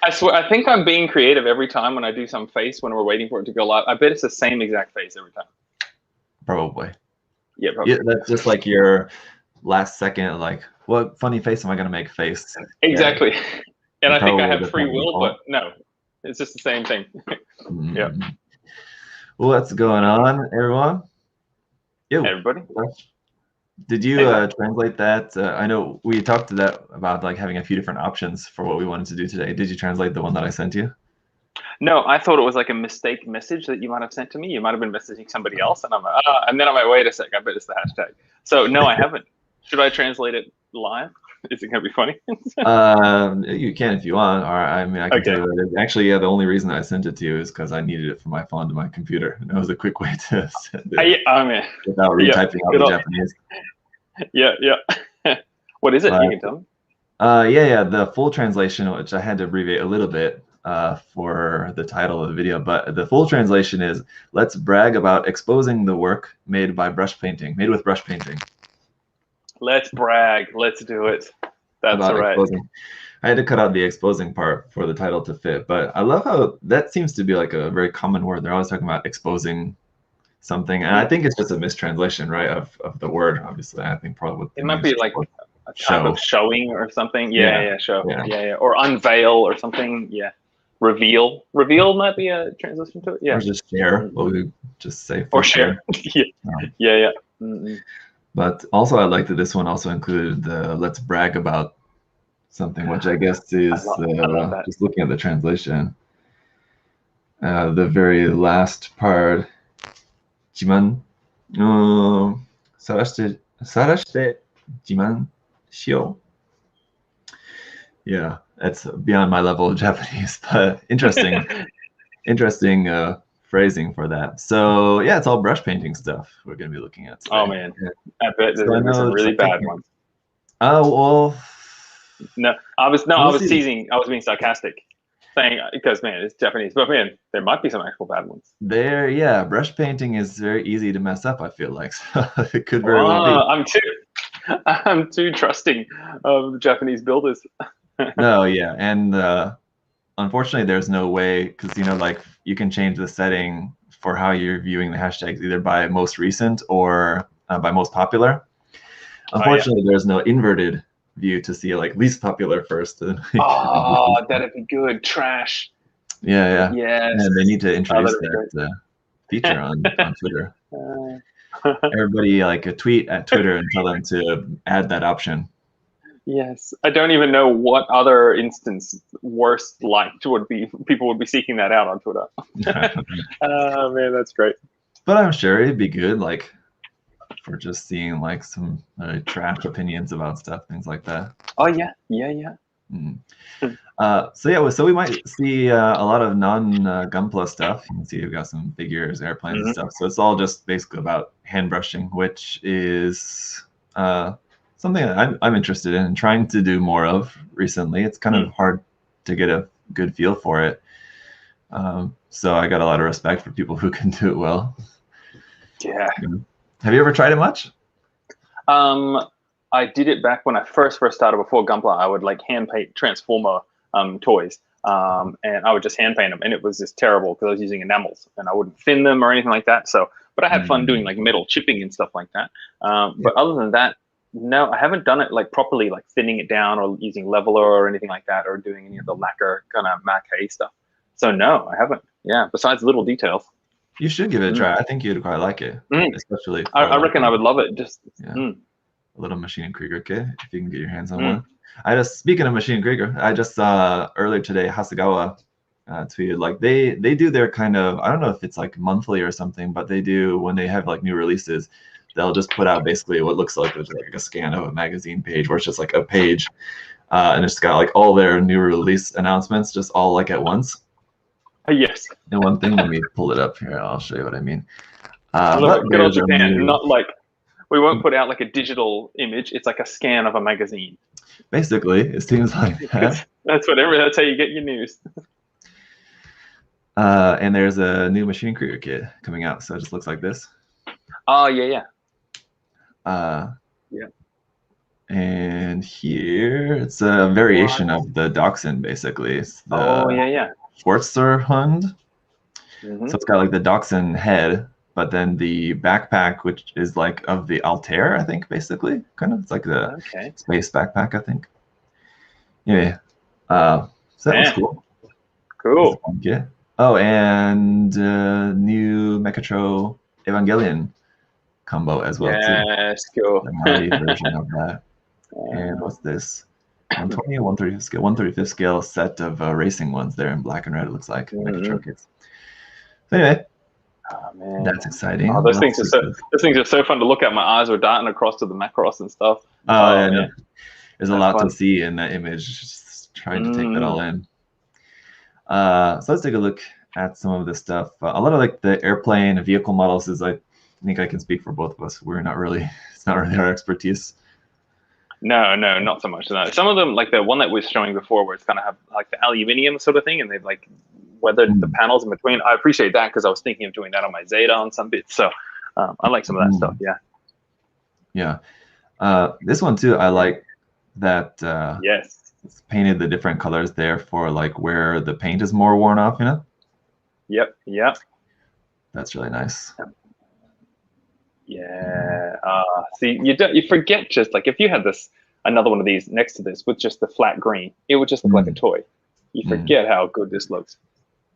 I swear, I think I'm being creative every time when I do some face when we're waiting for it to go live. I bet it's the same exact face every time. Probably. Yeah, probably. Yeah, that's just like your last second, like, what funny face am I gonna make face? Exactly. Yeah. And I think I have free will, but no, it's just the same thing. Yeah. Well, what's going on, everyone? Yo. Hey, everybody. Did you translate that? I know we talked about like having a few different options for what we wanted to do today. Did you translate the one that I sent you? No, I thought it was like a mistake message that you might have sent to me. You might have been messaging somebody else, and I'm like, and then I'm like, wait a sec, I bet it's the hashtag. So no, I haven't. Should I translate it live? Is it gonna be funny? You can if you want, or I mean, I can tell you what it is. Actually, yeah, the only reason I sent it to you is because I needed it for my phone to my computer, and it was a quick way to send it without retyping out the Japanese. Yeah. What is it? You can tell me. Yeah. The full translation, which I had to abbreviate a little bit for the title of the video, but the full translation is: "Let's brag about exposing the work made with brush painting." Let's brag. Let's do it. That's right. Exposing. I had to cut out the exposing part for the title to fit, but I love how that seems to be like a very common word. They're always talking about exposing something, and I think it's just a mistranslation, right, of the word. Obviously, I think probably what it might be like a type of showing or something. Show. Yeah. Or unveil or something. Yeah. Reveal might be a translation to it. Yeah. Or just share. What we just say. Or share. Yeah. But also, I like that this one also included the "let's brag about something," which I guess is just looking at the translation. The very last part, "jiman sarashite jiman shio." Yeah, that's beyond my level of Japanese, but interesting. Phrasing for that. So yeah, it's all brush painting stuff we're gonna be looking at today. Oh man, I bet there's gonna be some really bad ones. Oh well. No, I was teasing. I was being sarcastic, saying because man, it's Japanese. But man, there might be some actual bad ones. Brush painting is very easy to mess up. I feel like so it could very well be. I'm too trusting of Japanese builders. No, yeah, and unfortunately, there's no way because like you can change the setting for how you're viewing the hashtags either by most recent or by most popular. Unfortunately, there's no inverted view to see like least popular first. That'd be good. Trash. Yeah. Yes. And they need to introduce that feature on Twitter. Everybody tweet at Twitter and tell them to add that option. Yes, I don't even know what other instance worst liked would be. People would be seeking that out on Twitter. Oh man, that's great. But I'm sure it'd be good, like for just seeing like some trash opinions about stuff, things like that. Oh yeah. So we might see a lot of non-Gunpla stuff. You can see we've got some figures, airplanes, and stuff. So it's all just basically about hand brushing, which is something that I'm interested in and trying to do more of recently. It's kind of hard to get a good feel for it. So I got a lot of respect for people who can do it well. Yeah. Have you ever tried it much? I did it back when I first started before Gunpla. I would like hand paint Transformer toys, and I would just hand paint them, and it was just terrible because I was using enamels and I wouldn't thin them or anything like that. So, but I had fun doing like metal chipping and stuff like that. But other than that, no, I haven't done it like properly, like thinning it down or using leveler or anything like that, or doing any of the lacquer kind of maquet stuff. So no, I haven't. Yeah, besides little details. You should give it a try. I think you'd quite like it, especially. I reckon I would love it. Just a little Machine Krieger kit if you can get your hands on one. Speaking of Machine Krieger, I just saw earlier today Hasegawa tweeted like they do their kind of, I don't know if it's like monthly or something, but they do when they have like new releases, they'll just put out basically what looks like a scan of a magazine page where it's just like a page, and it's got like all their new release announcements just all like at once. Yes. And one thing, let me pull it up here. I'll show you what I mean. Good old Japan, not like we won't put out like a digital image. It's like a scan of a magazine. Basically, it seems like that. That's how you get your news. And there's a new Machine Krieger kit coming out, so it just looks like this. Oh yeah. And here it's a variation of the Dachshund, basically. It's the Oh yeah. Schwarzer Hund. Mm-hmm. So it's got like the Dachshund head, but then the backpack, which is like of the Altair, I think, basically. Kind of. It's like the space backpack, I think. Yeah. So that was cool. Cool. Yeah. Oh, and new Mechatro Evangelion combo as well, too. Yes, cool. The Mari version of that. And what's this? 120, 135 scale, 135th scale set of racing ones there in black and red, it looks like. Mechatro kits. So anyway, oh, man. that's exciting. Oh, those things are so fun to look at. My eyes were darting across to the Macross and stuff. Oh, yeah. There's a lot to see in that image. Just trying to take that all in. So let's take a look at some of this stuff. A lot of like the airplane vehicle models is, I think I can speak for both of us. It's not really our expertise. No, not so much. No. Some of them, like the one that was showing before, where it's kind of have like the aluminium sort of thing, and they've like weathered the panels in between. I appreciate that because I was thinking of doing that on my Zeta on some bits. So I like some of that stuff. Yeah. Yeah. This one too, I like that. Yes. It's painted the different colors there for like where the paint is more worn off, Yep. That's really nice. Yeah. See, you forget, just like if you had another one of these next to this with just the flat green, it would just look like a toy. You forget how good this looks.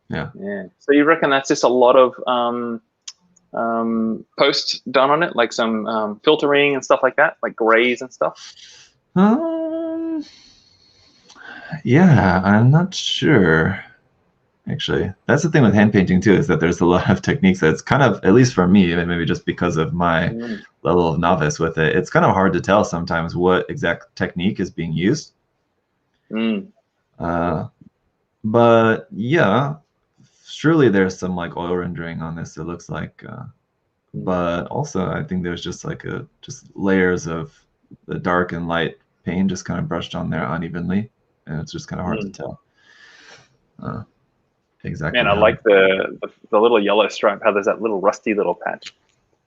Yeah. So you reckon that's just a lot of post done on it, like some filtering and stuff like that, like grays and stuff? Yeah, I'm not sure. Actually, that's the thing with hand painting too, is that there's a lot of techniques that's kind of, at least for me, maybe just because of my level of novice with it, it's kind of hard to tell sometimes what exact technique is being used. But yeah, surely there's some like oil rendering on this, it looks like. But also I think there's just like just layers of the dark and light paint just kind of brushed on there unevenly, and it's just kind of hard to tell. Exactly. Man, I like the little yellow stripe, how there's that little rusty little patch,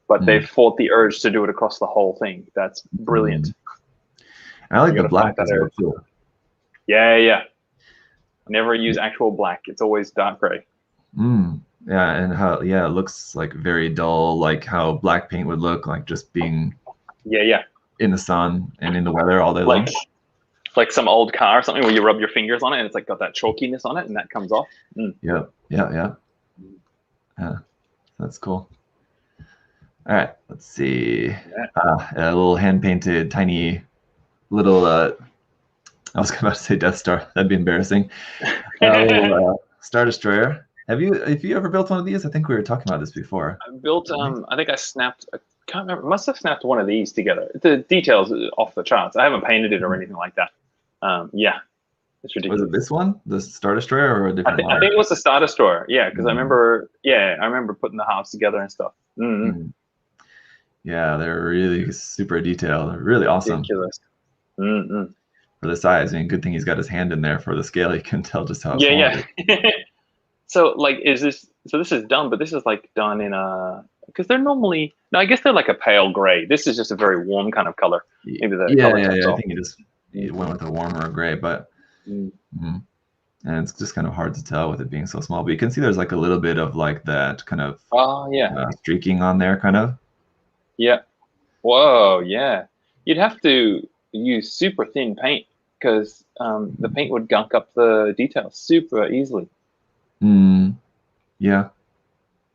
but they've fought the urge to do it across the whole thing. That's brilliant. I like the black as well too. Yeah. Never use actual black. It's always dark gray. Yeah, and how it looks like very dull, like how black paint would look like, just being in the sun and in the weather all day long. Like some old car or something where you rub your fingers on it and it's like got that chalkiness on it and that comes off. Yeah. That's cool. All right, let's see. A little hand painted tiny little I was about to say Death Star, that'd be embarrassing. Little Star Destroyer. Have you ever built one of these? I think we were talking about this before. I built I think I can't remember, must have snapped one of these together. The details are off the charts. I haven't painted it or anything like that. It's ridiculous. Was it this one, the Star Destroyer, or a different one? I think it was the Star Destroyer. Yeah, because I remember putting the halves together and stuff. Yeah, they're really super detailed. They're really awesome. Ridiculous. For the size, I mean, good thing he's got his hand in there for the scale. You can tell just how small it is. So like, this is done, but this is like done in because they're normally, no, I guess they're like a pale gray. This is just a very warm kind of color. Maybe the color I think it went with a warmer gray, but and it's just kind of hard to tell with it being so small. But you can see there's like a little bit of like that kind of streaking on there, kind of. Yeah. Whoa. Yeah. You'd have to use super thin paint because the paint would gunk up the details super easily. Yeah.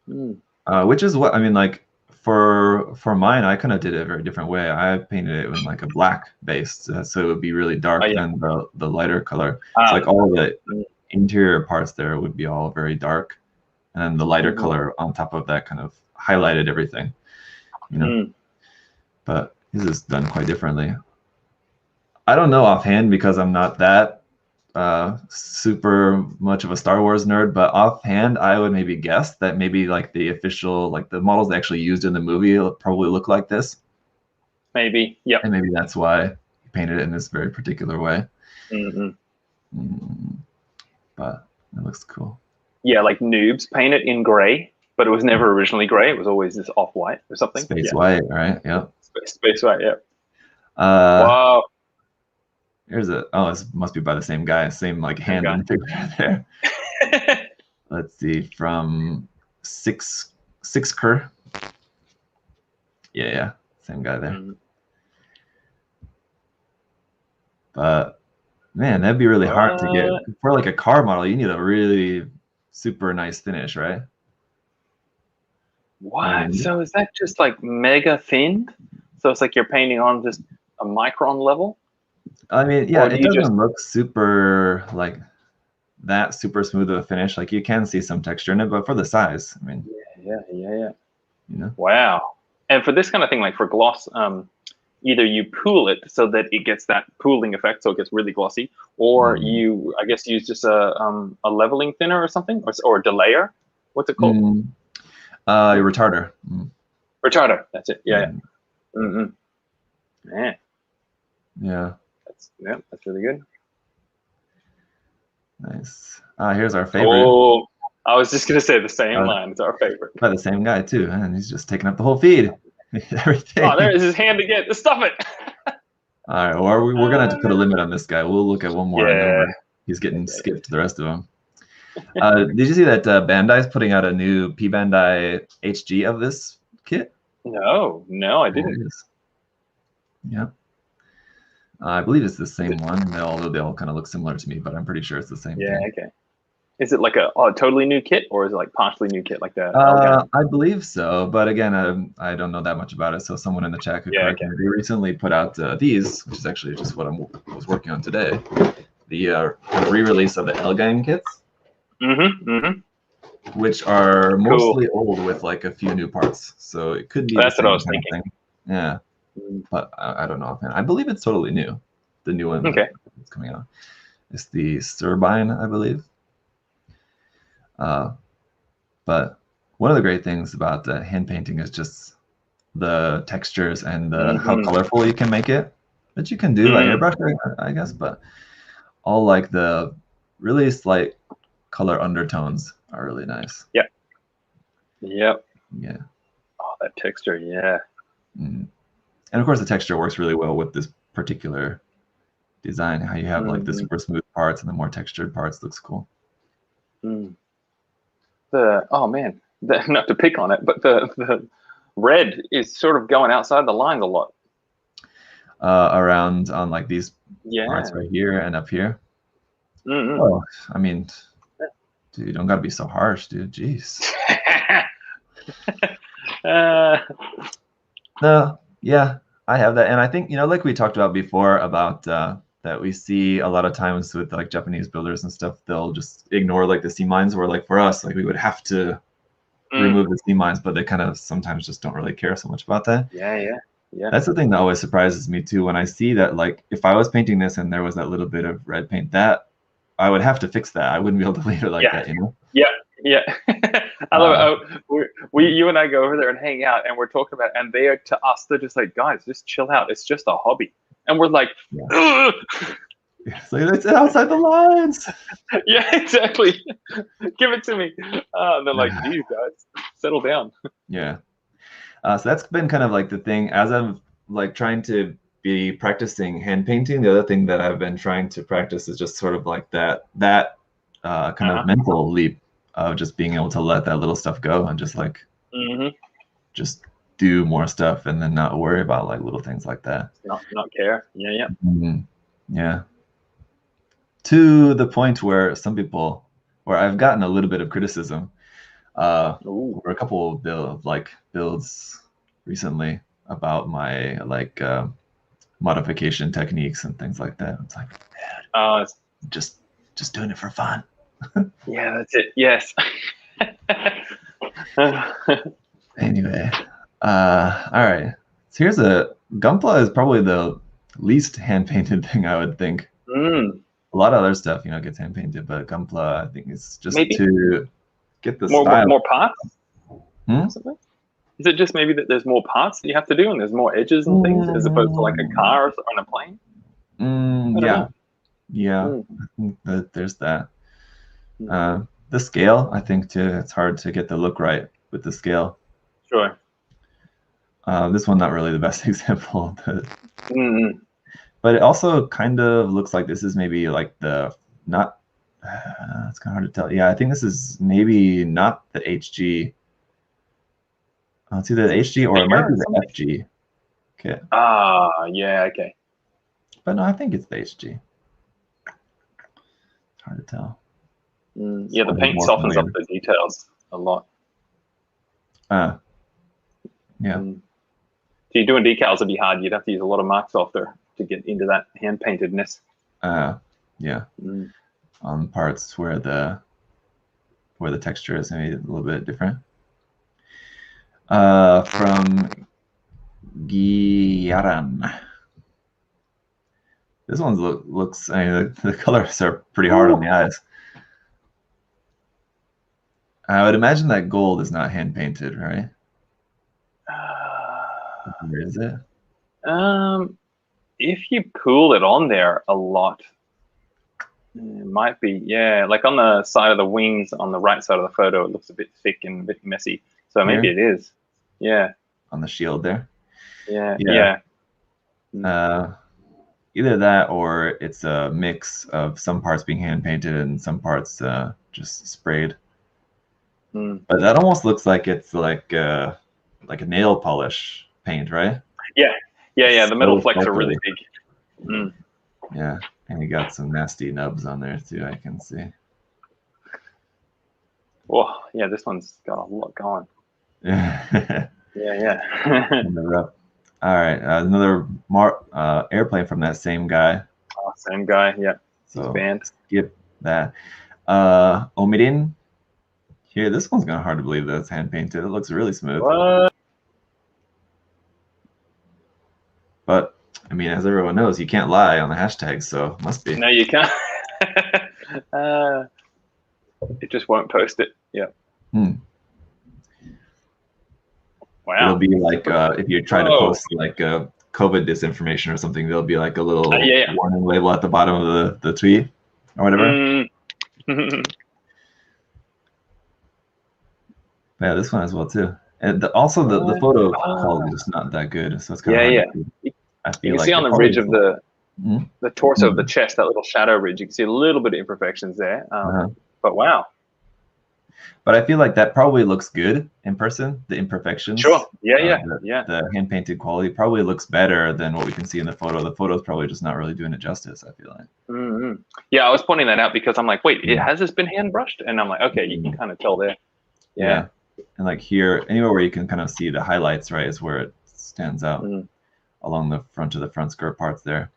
Which is what I mean, like for mine, I kind of did it a very different way. I painted it with like a black base, so it would be really dark than the lighter color. It's like all the interior parts there would be all very dark, and then the lighter color on top of that kind of highlighted everything, But this is done quite differently. I don't know offhand because I'm not that super much of a Star Wars nerd, but offhand I would maybe guess that maybe like the official, like the models they actually used in the movie probably look like this. Maybe, yeah. And maybe that's why he painted it in this very particular way. But it looks cool. Yeah, like Noobs paint it in gray, but it was never originally gray. It was always this off-white or something. Space white, right? Yep. Space white, yeah. Wow. Here's a, oh, this must be by the same guy, same like hand guy. and figure there. Let's see, from six Kerr. Yeah, same guy there. But man, that'd be really hard to get for like a car model. You need a really super nice finish, right? What? So is that just like mega thin? So it's like you're painting on just a micron level? I mean, yeah, it doesn't look super like that super smooth of a finish. Like you can see some texture in it, but for the size, I mean, yeah. You know? Wow. And for this kind of thing, like for gloss, either you pool it so that it gets that pooling effect, so it gets really glossy, or you, I guess, use just a leveling thinner or something, or a delayer. What's it called? Retarder. Retarder. That's it. Yeah. Man. Yeah. That's really good. Nice. Here's our favorite. Oh, I was just gonna say the same line. It's our favorite. By the same guy too, and he's just taking up the whole feed. Everything. Oh, there is his hand again. Stop it. All right, well, we're gonna have to put a limit on this guy. We'll look at one more, and then he's getting skipped the rest of them. Did you see that Bandai's putting out a new P Bandai HG of this kit? No, I didn't. Yeah. I believe it's the same one, although they all kind of look similar to me, but I'm pretty sure it's the same thing. Okay. Is it like a totally new kit, or is it like partially new kit, like the? I believe so, but again, I don't know that much about it. So someone in the chat could correct me. They recently put out these, which is actually just what I was working on today, the re-release of the L-Gang kits, which are mostly old with like a few new parts. So it could be. That's what I was thinking. Yeah, but I don't know. I believe it's totally new. The new one that's coming out. It's the Turbine, I believe. But one of the great things about hand painting is just the textures and how colorful you can make it. That you can do by airbrush, I guess, but all like the really slight color undertones are really nice. Yeah. Yeah. Oh, that texture, yeah. And of course, the texture works really well with this particular design. How you have like the super smooth parts and the more textured parts looks cool. Oh man, not to pick on it, but the red is sort of going outside the lines a lot. Around on like these parts right here and up here. Well, I mean, dude, you don't gotta be so harsh, dude. Jeez. No, yeah, I have that, and I think like we talked about before about that we see a lot of times with like Japanese builders and stuff, they'll just ignore like the seam lines, where like for us, like we would have to remove the seam lines, but they kind of sometimes just don't really care so much about that. Yeah. That's the thing that always surprises me too, when I see that, like if I was painting this and there was that little bit of red paint, that I would have to fix that. I wouldn't be able to leave it like that, Yeah. I love it. You and I go over there and hang out, and we're talking about it, and they are, to us, they're just like, guys, just chill out. It's just a hobby. And we're like, it's like, it's outside the lines. Yeah, exactly. Give it to me. And they're like, geez, guys, settle down. Yeah. So that's been kind of like the thing as I'm like trying to be practicing hand painting. The other thing that I've been trying to practice is just sort of like that kind of mental leap of just being able to let that little stuff go and just like just do more stuff and then not worry about like little things like that. Not care. Yeah. Yeah. To the point where where I've gotten a little bit of criticism. Or a couple of builds recently about my modification techniques and things like that. It's like, just doing it for fun. Yeah, that's it. Yes. Anyway, all right. So here's Gunpla is probably the least hand painted thing I would think. A lot of other stuff, gets hand painted, but Gunpla, I think, is just to get the style. More parts? Something? Is it just maybe that there's more parts that you have to do and there's more edges and things as opposed to like a car or on a plane? Yeah. I think that there's that. The scale, I think too, it's hard to get the look right with the scale. Sure. This one not really the best example, but Mm-hmm. but it also kind of looks like this is maybe like the not. It's kind of hard to tell. Yeah, I think this is maybe not the HG. It's either the HG or it might be the FG. Okay. Ah, yeah, okay. But no, I think it's the HG. It's hard to tell. Yeah, the paint softens up the details a lot. Yeah. So you're doing decals would be hard. You'd have to use a lot of mark softer to get into that hand paintedness. Yeah. On parts where the texture is maybe a little bit different. From Guiaran. This one looks. I mean, the colors are pretty hard on the eyes. I would imagine that gold is not hand painted, right? Where is it? If you cool it on there a lot, it might be. Yeah, like on the side of the wings on the right side of the photo, it looks a bit thick and a bit messy. So maybe it is. Yeah. On the shield there. Yeah. Either that or it's a mix of some parts being hand painted and some parts just sprayed. But that almost looks like it's like a nail polish paint, right? Yeah. The metal flecks are really big. Yeah, and you got some nasty nubs on there too, I can see. Oh, yeah, this one's got a lot going. Yeah. All right, another airplane from that same guy. Oh, same guy, yeah. So band. Skip that. Omirin. Here, this one's kind of hard to believe that it's hand painted. It looks really smooth. What? But I mean, as everyone knows, you can't lie on the hashtags, so it must be. No, you can't. It just won't post it. Yeah. Wow. It'll be like if you try to post like COVID disinformation or something, there'll be like a little warning label at the bottom of the tweet or whatever. Yeah, this one as well too. And also the photo quality is not that good, so it's kind of hard to I feel you can like see on the ridge of the torso of the chest, that little shadow ridge, you can see a little bit of imperfections there. But wow. But I feel like that probably looks good in person, the imperfections. Sure. Yeah. The hand-painted quality probably looks better than what we can see in the photo. The photo's probably just not really doing it justice, I feel like. Yeah, I was pointing that out because I'm like, wait, has this been hand brushed? And I'm like, okay, you can kind of tell there. Yeah. And like here, anywhere where you can kind of see the highlights, right, is where it stands out along the front of the front skirt parts there.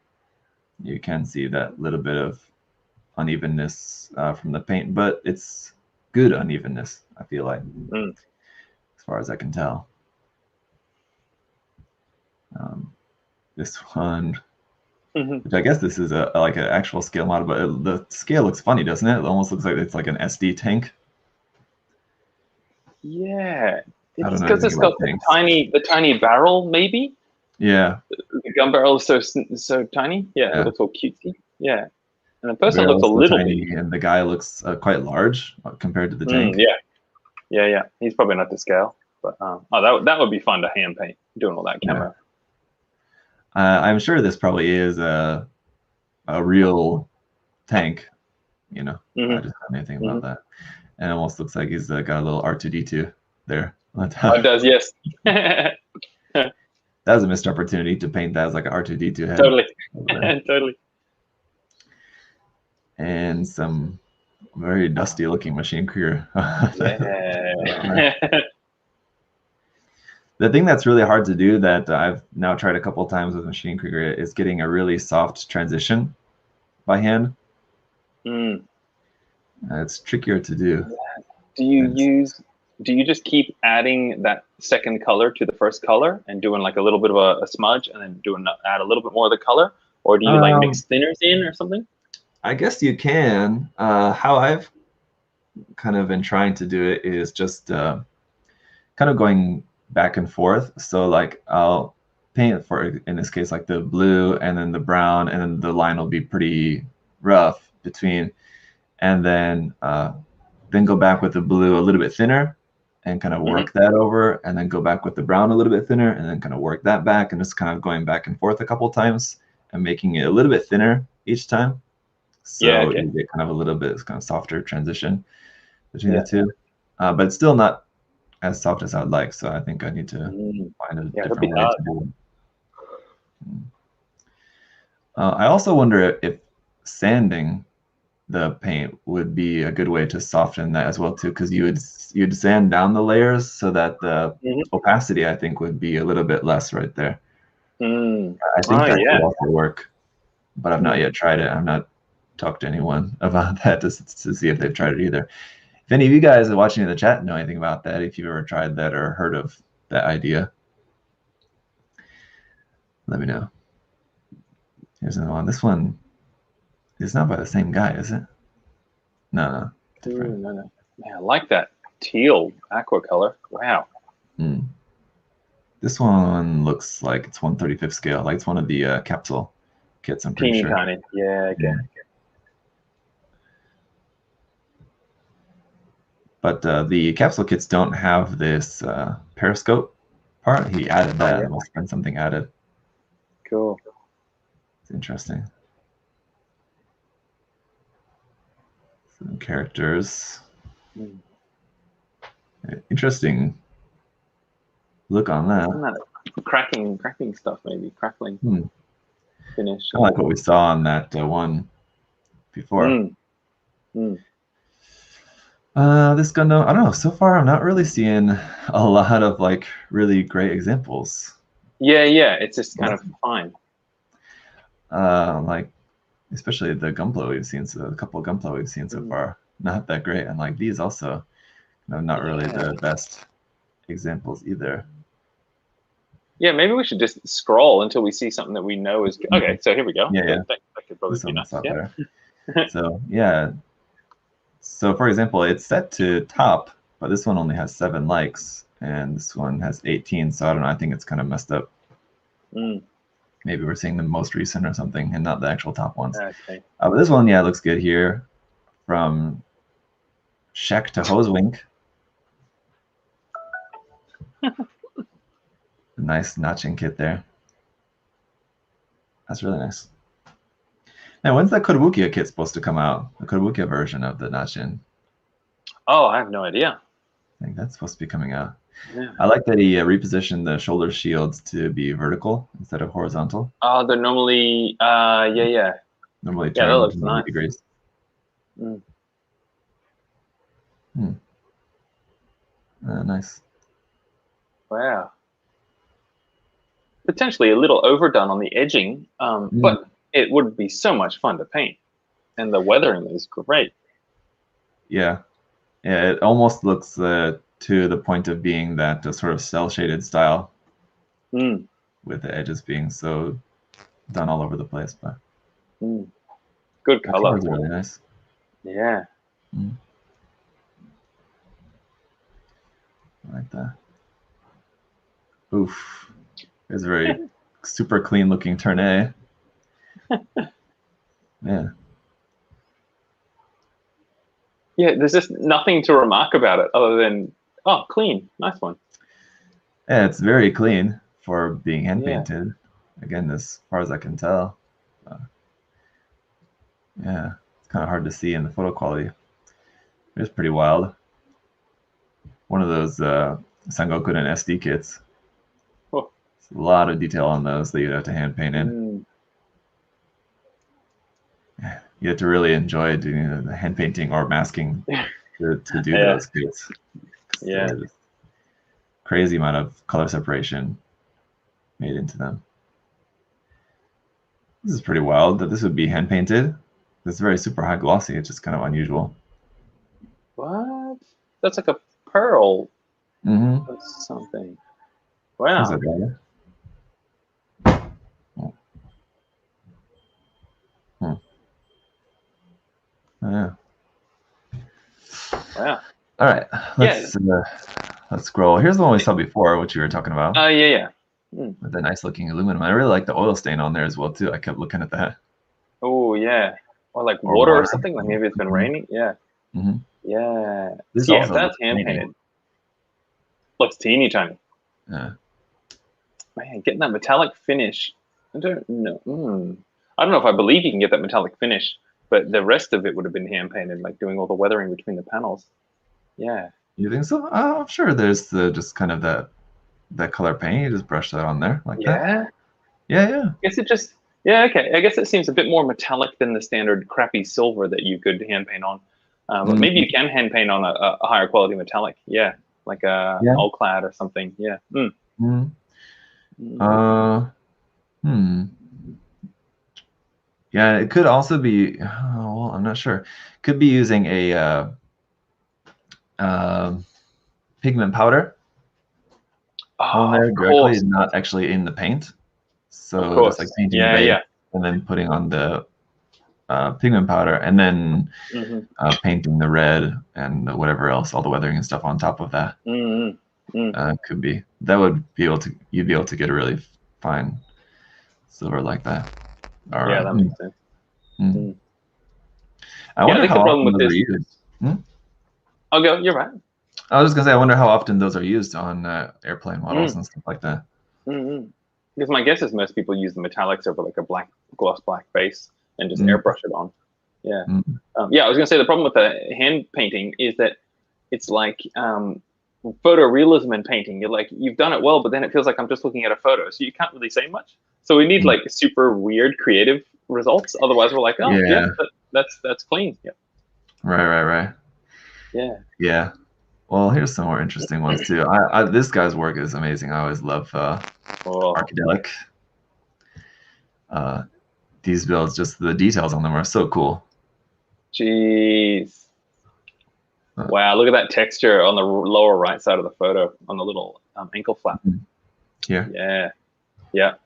You can see that little bit of unevenness from the paint, but it's good unevenness, I feel like, as far as I can tell. This one, which I guess this is like an actual scale model, but the scale looks funny, doesn't it? It almost looks like it's like an SD tank. Yeah, it's because it's got the tiny barrel, maybe. Yeah. The gun barrel is so tiny. Yeah, it looks all cutesy. Yeah, and the person looks a little tiny, and the guy looks quite large compared to the tank. Yeah. He's probably not to scale, but that would be fun to hand paint doing all that camera. I'm sure this probably is a real tank. You know, I just don't know anything about that. And it almost looks like he's got a little R2D2 there. It does, yes. That was a missed opportunity to paint that as like an R2D2 head. Totally. And some very dusty looking machine Krieger. The thing that's really hard to do that I've now tried a couple of times with machine Krieger is getting a really soft transition by hand. It's trickier to do. Do you just keep adding that second color to the first color and doing like a little bit of a smudge and then add a little bit more of the color, or do you like mix thinners in or something? I guess you can. How I've kind of been trying to do it is just kind of going back and forth. So like I'll paint for, in this case, like the blue and then the brown, and then the line will be pretty rough between, and then go back with the blue a little bit thinner, and kind of work that over, and then go back with the brown a little bit thinner, and then kind of work that back, and just kind of going back and forth a couple times and making it a little bit thinner each time. So you get kind of a little bit kind of softer transition between the two. But it's still not as soft as I'd like, so I think I need to find a different way to do it. I also wonder if sanding the paint would be a good way to soften that as well too, because you'd sand down the layers so that the opacity, I think, would be a little bit less right there. I think that could also work, but I've not yet tried it. I've not talked to anyone about that to see if they've tried it either. If any of you guys are watching in the chat know anything about that, if you've ever tried that or heard of that idea, let me know. Here's another one. This one is not by the same guy, is it? No. Different. No. Yeah, I like that teal aqua color. Wow. This one looks like it's 1/35 scale. Like it's one of the capsule kits, I'm pretty sure. Tiny. Yeah, okay. But the capsule kits don't have this periscope part. He added that. There must have been something added. Cool. It's interesting. Some characters. Interesting look on that. Cracking stuff, maybe. Crackling finish. Kind of like what we saw on that one before. This Gundam, I don't know. So far, I'm not really seeing a lot of like really great examples. Yeah. It's just kind of fine. Like, especially the Gunpla we've seen, so a couple of Gunpla we've seen so far, not that great. And like these also, not really the best examples either. Yeah, maybe we should just scroll until we see something that we know is good. Okay, so here we go. Yeah. That could probably be nice. Better. So yeah. So for example, it's set to top, but this one only has 7 likes, and this one has 18. So I don't know. I think it's kind of messed up. Maybe we're seeing the most recent or something, and not the actual top ones. Okay. But this one, looks good here. From Shek to Hosewink. Nice notching kit there. That's really nice. Now, when's that Kotobukiya kit supposed to come out? The Kotobukiya version of the notchin. Oh, I have no idea. I think that's supposed to be coming out. Yeah. I like that he repositioned the shoulder shields to be vertical instead of horizontal. Oh, they're normally, Normally that looks nice. degrees. Nice. Wow. Potentially a little overdone on the edging, but it would be so much fun to paint, and the weathering is great. Yeah, it almost looks to the point of being that sort of cell shaded style, with the edges being so done all over the place. But good color. That's really nice. Yeah. I like that. Oof. It's a very super clean looking tournée. Yeah. Yeah, there's just nothing to remark about it other than, oh, clean. Nice one. Yeah, it's very clean for being hand painted. Again, as far as I can tell. Yeah, it's kind of hard to see in the photo quality. It's pretty wild. One of those Sangoku and SD kits. A lot of detail on those that you'd have to hand paint in. You have to really enjoy doing the hand painting or masking to do those kits. Yeah. Crazy amount of color separation made into them. This is pretty wild that this would be hand painted. It's very super high glossy. It's just kind of unusual. What? That's like a pearl or something. Wow. Yeah. Wow. All right. Let's scroll. Here's the one we saw before, which you were talking about. Yeah. With the nice looking aluminum. I really like the oil stain on there as well too. I kept looking at that. Oh yeah. Or like water or something. Like maybe it's been raining. Yeah. Yeah. This that's hand painted. Looks teeny tiny. Yeah. Man, getting that metallic finish. I don't know. I don't know if I believe you can get that metallic finish, but the rest of it would have been hand painted, like doing all the weathering between the panels. Yeah. You think so? I'm sure there's just kind of that color paint. You just brush that on there like that. Yeah. I guess it just. Yeah, okay. I guess it seems a bit more metallic than the standard crappy silver that you could hand paint on. But maybe you can hand paint on a higher quality metallic. Yeah, like a Olclad or something. Yeah. Yeah, it could also be. Well, I'm not sure. Could be using a pigment powder on there directly, not actually in the paint. So just like painting the base and then putting on the pigment powder and then painting the red and whatever else, all the weathering and stuff on top of that. Could be. That would be able to. You'd be able to get a really fine silver like that. Yeah, that makes sense. I wonder how often those are used. I'll go. You're right. I was just gonna say, I wonder how often those are used on airplane models and stuff like that. Because my guess is most people use the metallics over like a gloss black base and just airbrush it on. Yeah. I was gonna say the problem with the hand painting is that it's like photorealism in painting. You've done it well, but then it feels like I'm just looking at a photo, so you can't really say much. So we need like super weird creative results. Otherwise, we're like, that's clean. Yeah. Right. Yeah. Well, here's some more interesting ones too. This guy's work is amazing. I always love Arcadelic. These builds, just the details on them are so cool. Jeez. Wow, look at that texture on the lower right side of the photo on the little ankle flap. Here. Yeah.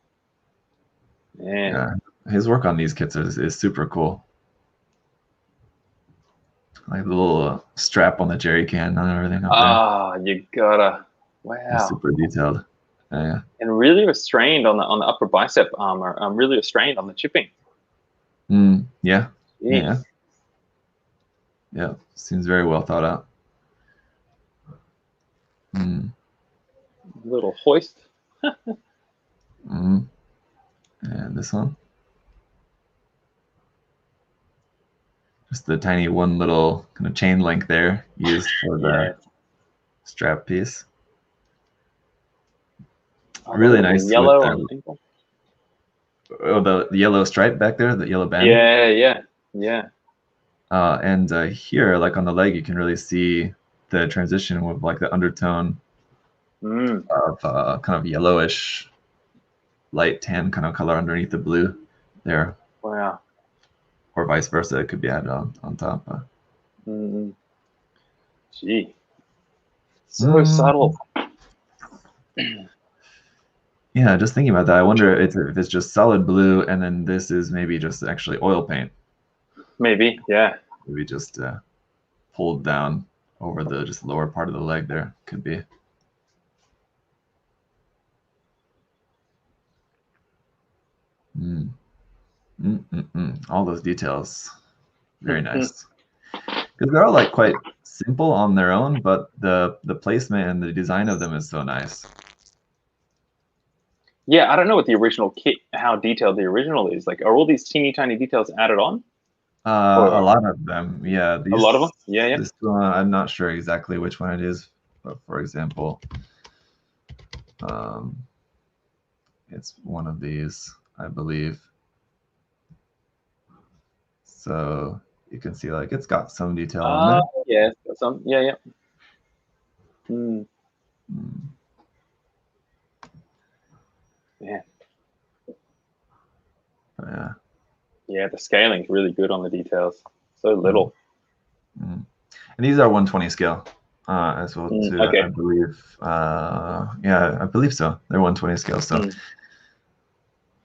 His work on these kits is super cool. Like the little strap on the jerry can and everything up there. You gotta. Wow. It's super detailed. Yeah. And really restrained on the upper bicep armor. Really restrained on the chipping. Yeah. Seems very well thought out. Little hoist. And this one. Just the tiny one little kind of chain link there used for the strap piece. Really nice. Yellow. The yellow stripe back there, the yellow band. Yeah. And here, like on the leg, you can really see the transition with like the undertone of kind of yellowish, light tan kind of color underneath the blue there. Wow. Or vice versa, it could be added on top. Gee. So subtle. Yeah, just thinking about that, I wonder if it's just solid blue and then this is maybe just actually oil paint. Maybe, yeah. Maybe just pulled down over the just lower part of the leg there. Could be. All those details. Very nice. Because they're all like quite simple on their own, but the placement and the design of them is so nice. Yeah, I don't know what the original kit, how detailed the original is. Like, are all these teeny tiny details added on? A lot of them, yeah. A lot of them? Yeah. This one, I'm not sure exactly which one it is, but for example, it's one of these, I believe. So you can see like it's got some detail on there. Yeah, some. Yeah. Yeah, the scaling's really good on the details. So little. And these are 120 scale as well too. Okay. I believe. I believe so. They're 120 scale, so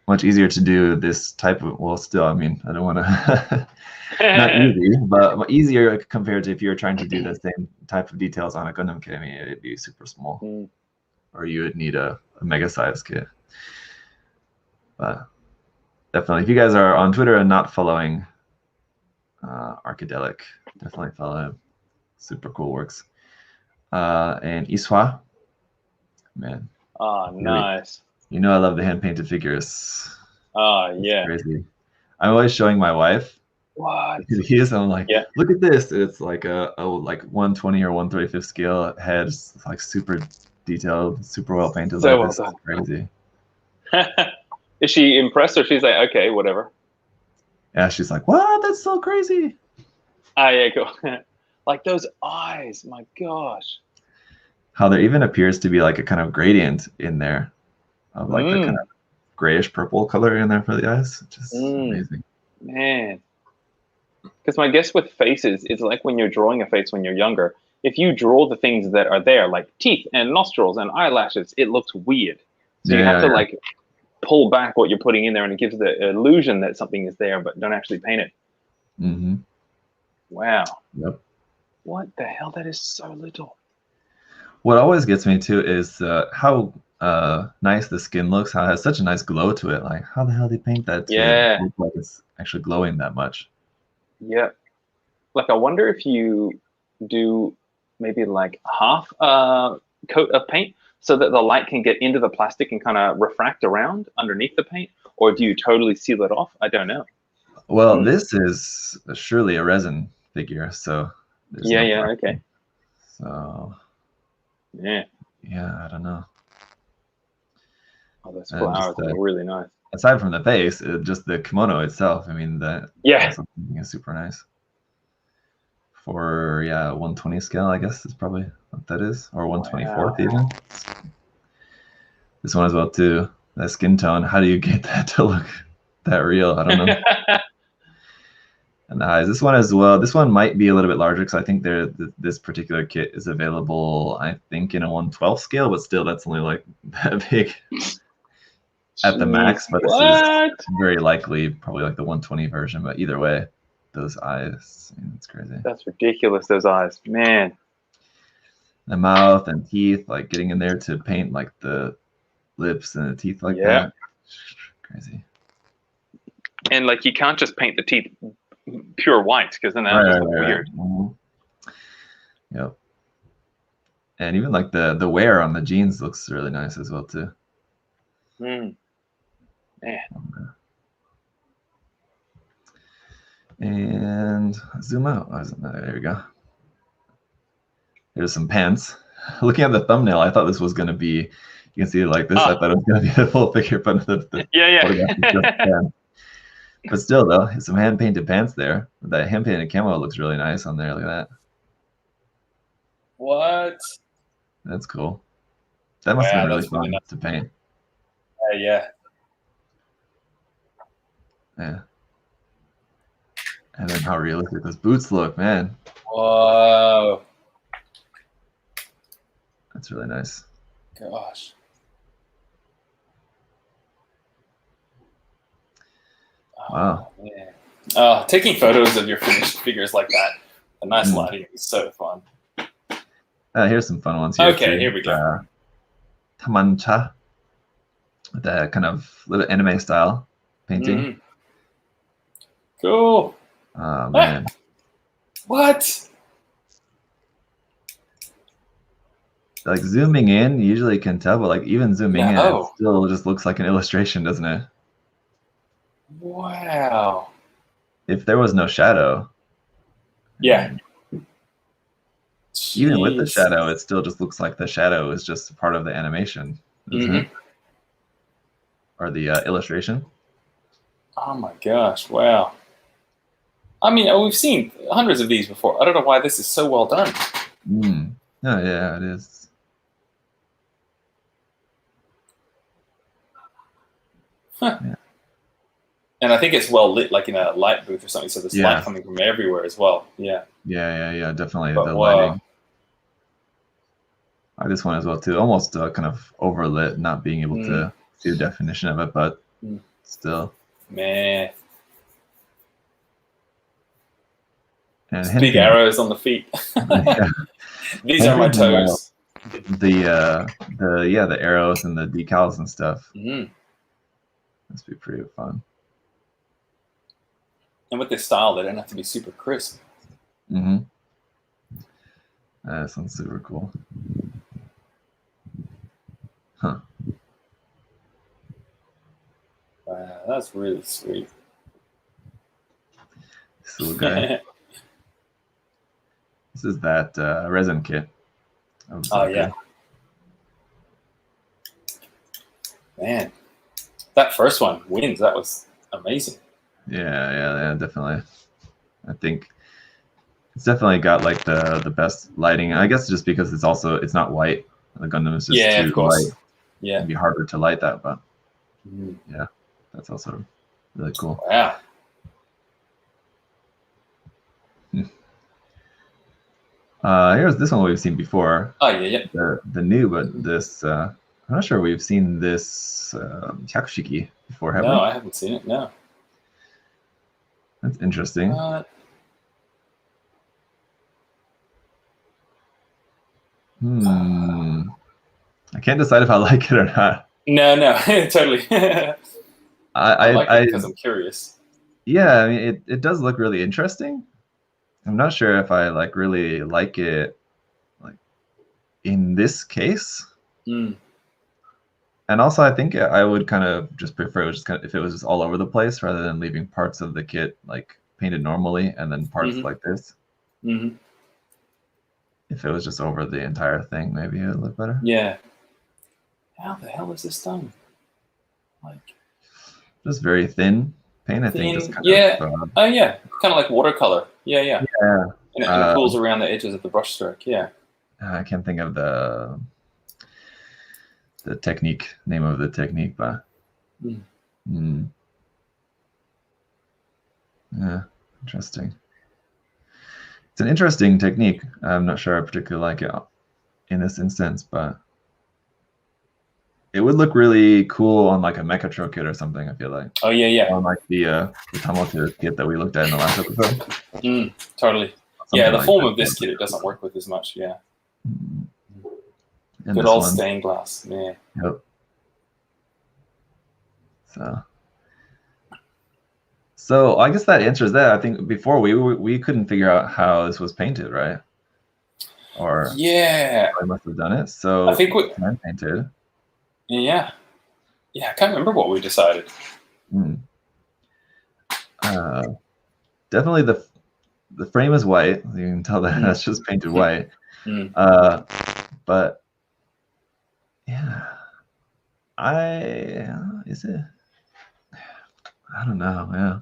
much easier to do this type of. Well, still, I mean, I don't want to. Not easy, but easier compared to if you're trying to do the same type of details on a Gundam kit. I mean, it'd be super small, or you would need a mega size kit. But definitely, if you guys are on Twitter and not following Arcadelic, definitely follow him. Super cool works. And Iswa, Man. Oh, nice. You know I love the hand painted figures. Oh, It's yeah. crazy. I'm always showing my wife What? these. I'm like, Yeah. look at this. It's like a like 120 or 135th scale heads, like super detailed, super well painted. So Like well this is crazy. Is she impressed, or she's like, okay, whatever? Yeah, she's like, what? That's so crazy. Ah, yeah, cool. Like those eyes, my gosh. How there even appears to be like a kind of gradient in there of like the kind of grayish purple color in there for the eyes. Just amazing. Man. Because my guess with faces is like when you're drawing a face when you're younger, if you draw the things that are there, like teeth and nostrils and eyelashes, it looks weird. So you have to like pull back what you're putting in there, and it gives the illusion that something is there, but don't actually paint it. Mm-hmm. Wow. Yep. What the hell? That is so little. What always gets me too is how nice the skin looks. How it has such a nice glow to it. Like, how the hell do you paint that to look like it's actually glowing that much? Yeah. Like, I wonder if you do maybe like half a coat of paint so that the light can get into the plastic and kind of refract around underneath the paint, or do you totally seal it off? I don't know. Well, this is surely a resin figure, so there's no okay. So yeah, I don't know. Oh, those flowers are really nice. Aside from the face, just the kimono itself. I mean, that something is super nice. For 120 scale, I guess is probably what that is, or 124th even. This one as well too. That skin tone. How do you get that to look that real? I don't know. And the eyes. This one as well. This one might be a little bit larger because I think this particular kit is available, I think, in a 112 scale, but still, that's only like that big at the max. But this is very likely probably like the 120 version. But either way, those eyes, it's crazy. That's ridiculous. Those eyes, man. The mouth and teeth, like getting in there to paint like the lips and the teeth like that. Crazy. And like you can't just paint the teeth pure white because then that would just look weird. Yep. And even like the wear on the jeans looks really nice as well too. Man. And zoom out. There we go. Here's some pants. Looking at the thumbnail, I thought this was going to be, you can see it like this. I thought it was going to be a full figure, but the but still though, some hand painted pants there. That hand painted camo looks really nice on there. Look at that. What? That's cool. That must have been really fun to paint. Yeah. And then how realistic those boots look, man. Whoa. That's really nice. Gosh. Wow. Oh, man. Taking photos of your finished figures like that, a nice lighting is so fun. Here's some fun ones here. Okay, here we go. Tamancha. With that kind of little anime style painting. Cool. Oh, man. What? Like zooming in, you usually can tell, but like even zooming in, it still just looks like an illustration, doesn't it? Wow. If there was no shadow. Yeah. Even with the shadow, it still just looks like the shadow is just part of the animation, doesn't it? Or the illustration. Oh my gosh! Wow. I mean, we've seen hundreds of these before. I don't know why this is so well done. Oh, yeah, it is. Huh. Yeah. And I think it's well lit, like in a light booth or something, so there's light coming from everywhere as well. Yeah. Yeah, definitely the lighting. This one as well too, almost kind of overlit, not being able to see the definition of it, but still. Man. And big arrows on the feet. These are my toes. The arrows and the decals and stuff. Must be pretty fun. And with this style, they don't have to be super crisp. That sounds super cool. Huh. Wow, that's really sweet. This little guy. This is that resin kit. Oh yeah. Man, that first one wins. That was amazing. Yeah, definitely. I think it's definitely got like the best lighting. I guess just because it's not white. The Gundam is just too of course. white. Yeah. It'd be harder to light that, but yeah, that's also really cool. Wow. Here's this one we've seen before. Oh yeah. The new, but this I'm not sure we've seen this Hyakushiki before, have we? No, I haven't seen it. No. That's interesting. I can't decide if I like it or not. No, totally. I like it because I'm curious. Yeah, I mean, it does look really interesting. I'm not sure if I like really like it like in this case. And also, I think I would kind of just prefer just if it was just all over the place rather than leaving parts of the kit like painted normally and then parts like this. If it was just over the entire thing, maybe it would look better. Yeah. How the hell is this done? Like, just very thin paint, I think. Just kind of, oh yeah, kind of like watercolor. Yeah. And it pulls around the edges of the brush stroke. Yeah. I can't think of the name of the technique, but yeah, interesting. It's an interesting technique. I'm not sure I particularly like it in this instance, but it would look really cool on like a Mechatro kit or something, I feel like. Oh yeah. On like the Tamoto kit that we looked at in the last episode. Totally. Yeah, the form of this kit it doesn't work with as much. Yeah. Good old stained glass. Yeah. Yep. So I guess that answers that. I think before we couldn't figure out how this was painted, right? Or yeah, I must have done it. So I think we painted. Yeah, I can't remember what we decided. Definitely the frame is white. You can tell that that's just painted white. But yeah, I don't know.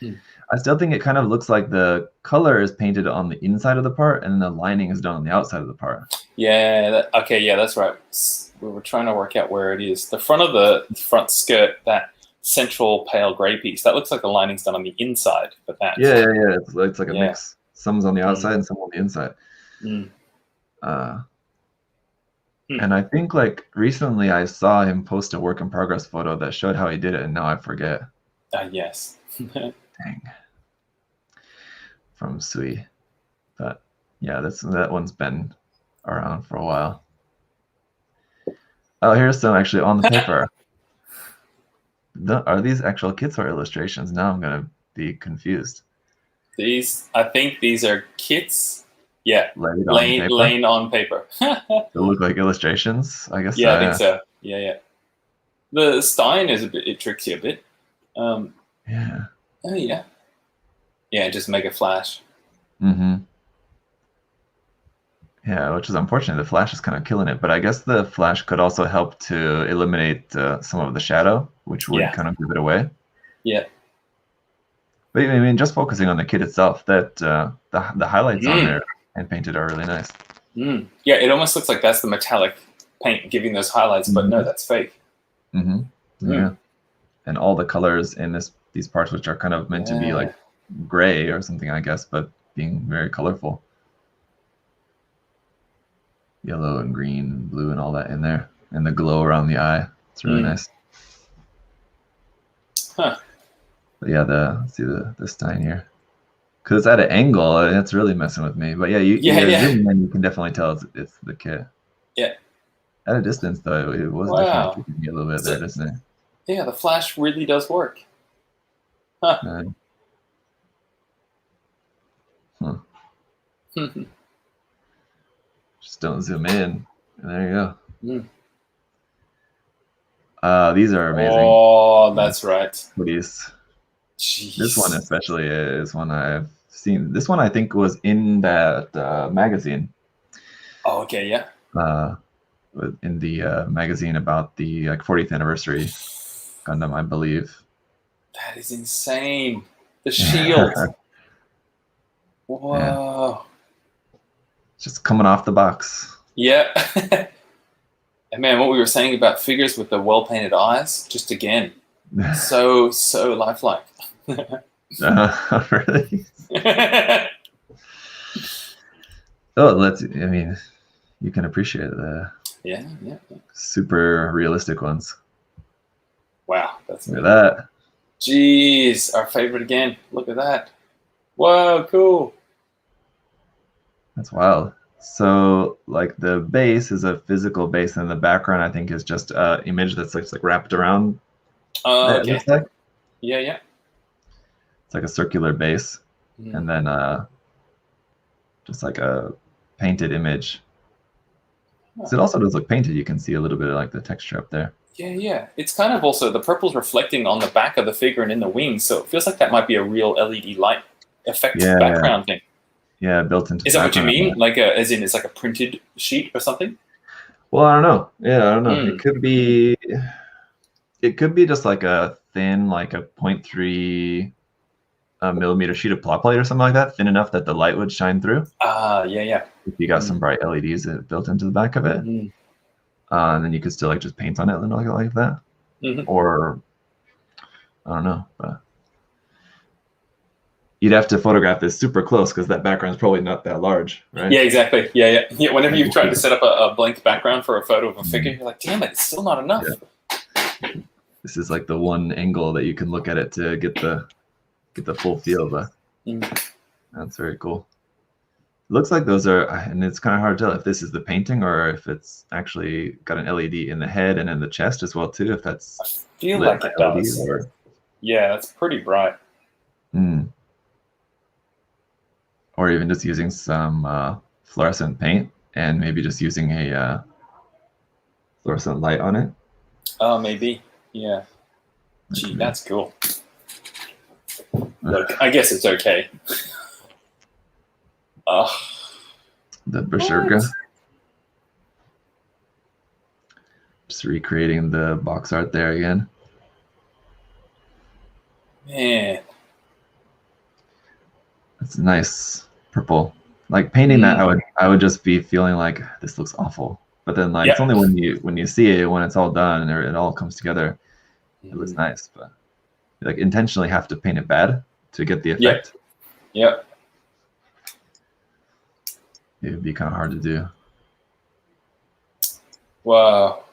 Yeah, I still think it kind of looks like the color is painted on the inside of the part, and the lining is done on the outside of the part. Yeah. Okay. Yeah, that's right. We were trying to work out where it is. The front of the front skirt, that central pale gray piece, that looks like the lining's done on the inside. But that. Yeah. It's like a mix. Some's on the outside and some on the inside. And I think like recently I saw him post a work in progress photo that showed how he did it, and now I forget. Yes. Dang. From Sui. But yeah, that one's been around for a while. Oh, here's some actually on the paper. Are these actual kits or illustrations? Now I'm gonna be confused. I think these are kits. Yeah, laying on paper. They look like illustrations, I guess. Yeah, I think so. Yeah. The Stein is it tricks you a bit. Yeah. Oh yeah. Yeah, just make a flash. Yeah, which is unfortunate. The flash is kind of killing it, but I guess the flash could also help to eliminate some of the shadow, which would kind of give it away. Yeah. But I mean, just focusing on the kit itself, that the highlights on there and painted are really nice. Yeah, it almost looks like that's the metallic paint giving those highlights, but no, that's fake. Yeah, and all the colors in these parts, which are kind of meant to be like gray or something, I guess, but being very colorful. Yellow and green and blue and all that in there, and the glow around the eye. It's really nice. But yeah, let's see the Stein here, because it's at an angle and it's really messing with me. But yeah, zoom in, you can definitely tell it's the kit. Yeah. At a distance though, it was definitely keeping me a little bit there, doesn't it? Yeah, the flash really does work. Huh. Just don't zoom in. And there you go. These are amazing. Oh, that's right. Hoodies. Jeez. This one especially is one I've seen. This one I think was in that magazine. Oh, okay, yeah. In the magazine about the like 40th anniversary Gundam, I believe. That is insane. The shield. Whoa. Yeah. Just coming off the box. Yeah. And man, what we were saying about figures with the well-painted eyes, just again, so lifelike. Really? Oh, I mean, you can appreciate the yeah. super realistic ones. Wow, that's Look at that. Jeez, our favorite again. Look at that. Whoa, cool. That's wild. So, like, the base is a physical base, and the background, I think, is just an image that's like wrapped around. Okay. It looks like. Yeah. It's like a circular base, and then just like a painted image. So it also does look painted. You can see a little bit of like the texture up there. Yeah. It's kind of also the purple's reflecting on the back of the figure and in the wings, so it feels like that might be a real LED light effect background thing. Yeah, built into. Is that what you mean? Like as in it's like a printed sheet or something? Well, I don't know. Yeah, I don't know. It could be. It could be just like a thin, like a 0.3 millimeter sheet of plot plate or something like that, thin enough that the light would shine through. Yeah. If you got some bright LEDs built into the back of it, and then you could still like just paint on it and like that, or I don't know, but you'd have to photograph this super close because that background's probably not that large, right? Yeah, exactly. Yeah. Whenever you've tried to set up a blank background for a photo of a figure, you're like, damn it, it's still not enough. Yeah. This is like the one angle that you can look at it to get the full feel of it. That's very cool. It looks like those are, and it's kind of hard to tell if this is the painting or if it's actually got an LED in the head and in the chest as well too. If that's I feel like it does. Yeah, that's pretty bright. Or even just using some fluorescent paint and maybe just using a fluorescent light on it. Oh, maybe. Yeah. Gee, that's cool. Look, I guess it's okay. The Berserker. Just recreating the box art there again. Man. It's nice purple. Like painting that, I would just be feeling like this looks awful. But then like it's only when you see it, when it's all done and it all comes together, it looks nice. But you like intentionally have to paint it bad to get the effect. Yep. It would be kind of hard to do. Wow.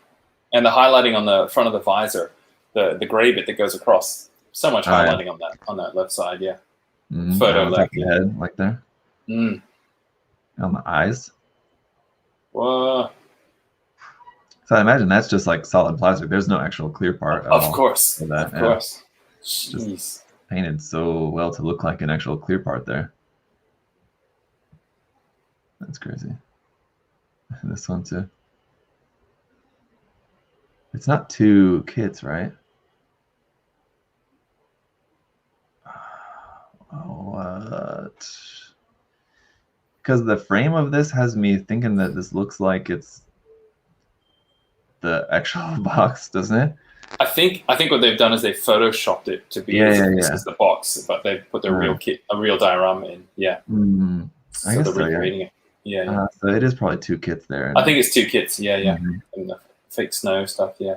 And the highlighting on the front of the visor, the gray bit that goes across. So much highlighting on that left side, yeah. Photo like the head, like there. On the eyes. Whoa. So I imagine that's just like solid plastic. There's no actual clear part. Of course. For that. Of course. Just painted so well to look like an actual clear part there. That's crazy. And this one too. It's not 2 kits, right? What? Because the frame of this has me thinking that this looks like it's the actual box, doesn't it? I think what they've done is they photoshopped it to be this is the box, but they put the real kit, a real diorama in. Yeah. I guess they're recreating it. Yeah. So it is probably 2 kits there. I think it's 2 kits. Yeah. And the fake snow stuff. Yeah.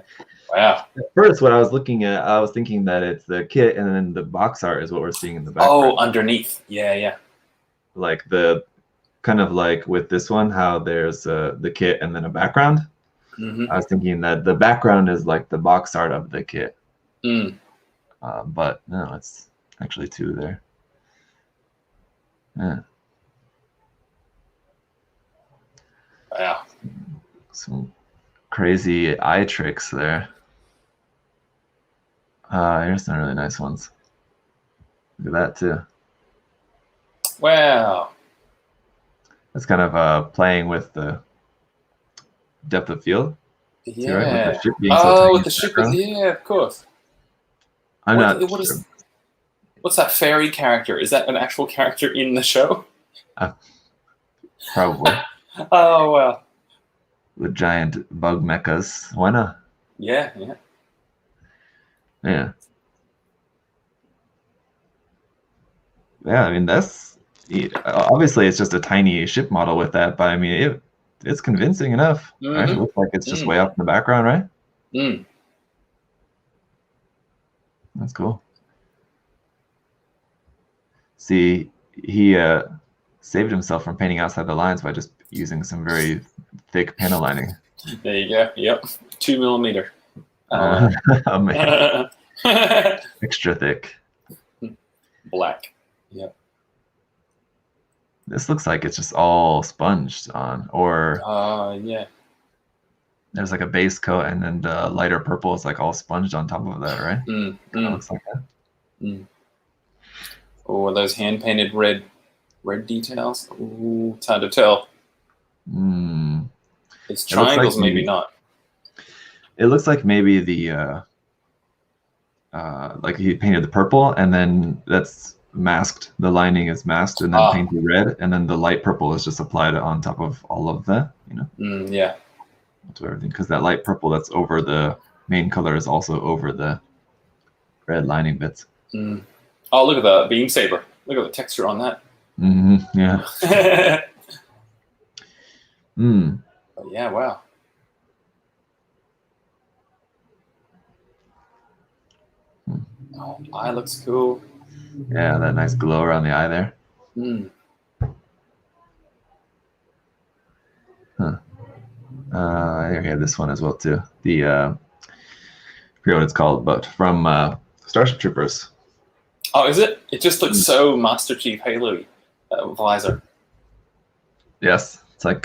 Wow. At first, what I was looking at, I was thinking that it's the kit, and then the box art is what we're seeing in the background. Oh, underneath. Yeah. Like the kind of like with this one, how there's the kit and then a background. I was thinking that the background is like the box art of the kit. But no, it's actually 2 there. Yeah. Wow. Some crazy eye tricks there. Here's some really nice ones. Look at that too. Wow. It's kind of playing with the depth of field. See, right? With the Yeah. ship being so Oh, tiny with in the ship. background. Yeah, of course. I'm not What sure. what's that fairy character? Is that an actual character in the show? Probably. Oh well. With giant bug mechas. Why not? Yeah, yeah. Yeah. Yeah, I mean, that's obviously it's just a tiny ship model with that, but I mean, it's convincing enough, right? It looks like it's just way up in the background, right? Mm. That's cool. See, he saved himself from painting outside the lines by just using some very thick panel lining. There you go. Yep. 2 millimeter. Oh, man. Extra thick. Black. Yep. This looks like it's just all sponged on, or Yeah. there's like a base coat and then the lighter purple is like all sponged on top of that, right? Mm. Kind of Mm. looks like that. Mm. Oh, those hand painted red details. Ooh, it's hard to tell. Mm. It's It looks like triangles, maybe not. It looks like maybe the like he painted the purple and then that's masked. The lining is masked and then painted red, and then the light purple is just applied on top of all of that. You know. Yeah. To everything, because that light purple that's over the main color is also over the red lining bits. Mm. Oh, look at the beam saber. Look at the texture on that. Yeah. But yeah, wow. Oh, eye looks cool. Yeah, that nice glow around the eye there. Mm. I have this one as well too. The I forget what it's called, but from Starship Troopers. Oh, is it? It just looks so Master Chief Halo visor. Yes, it's like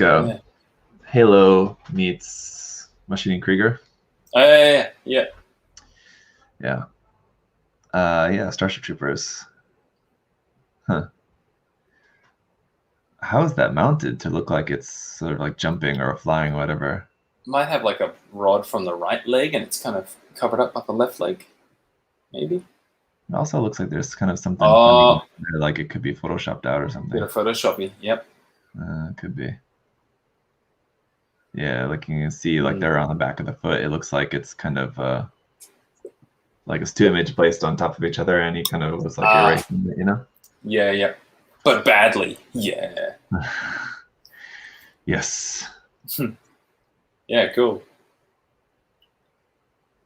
Halo meets Machining Krieger. Yeah. Yeah. Yeah, Starship Troopers. Huh. How is that mounted to look like it's sort of like jumping or flying or whatever? Might have like a rod from the right leg and it's kind of covered up by the left leg. Maybe. It also looks like there's kind of something funny there, like it could be photoshopped out or something. Bit of Photoshopping, yep. Could be. Yeah, like you can see like they're on the back of the foot. It looks like it's kind of like it's two images placed on top of each other and he kind of was like erasing it, you know? Yeah. But badly. Yeah. Yes. Yeah, cool.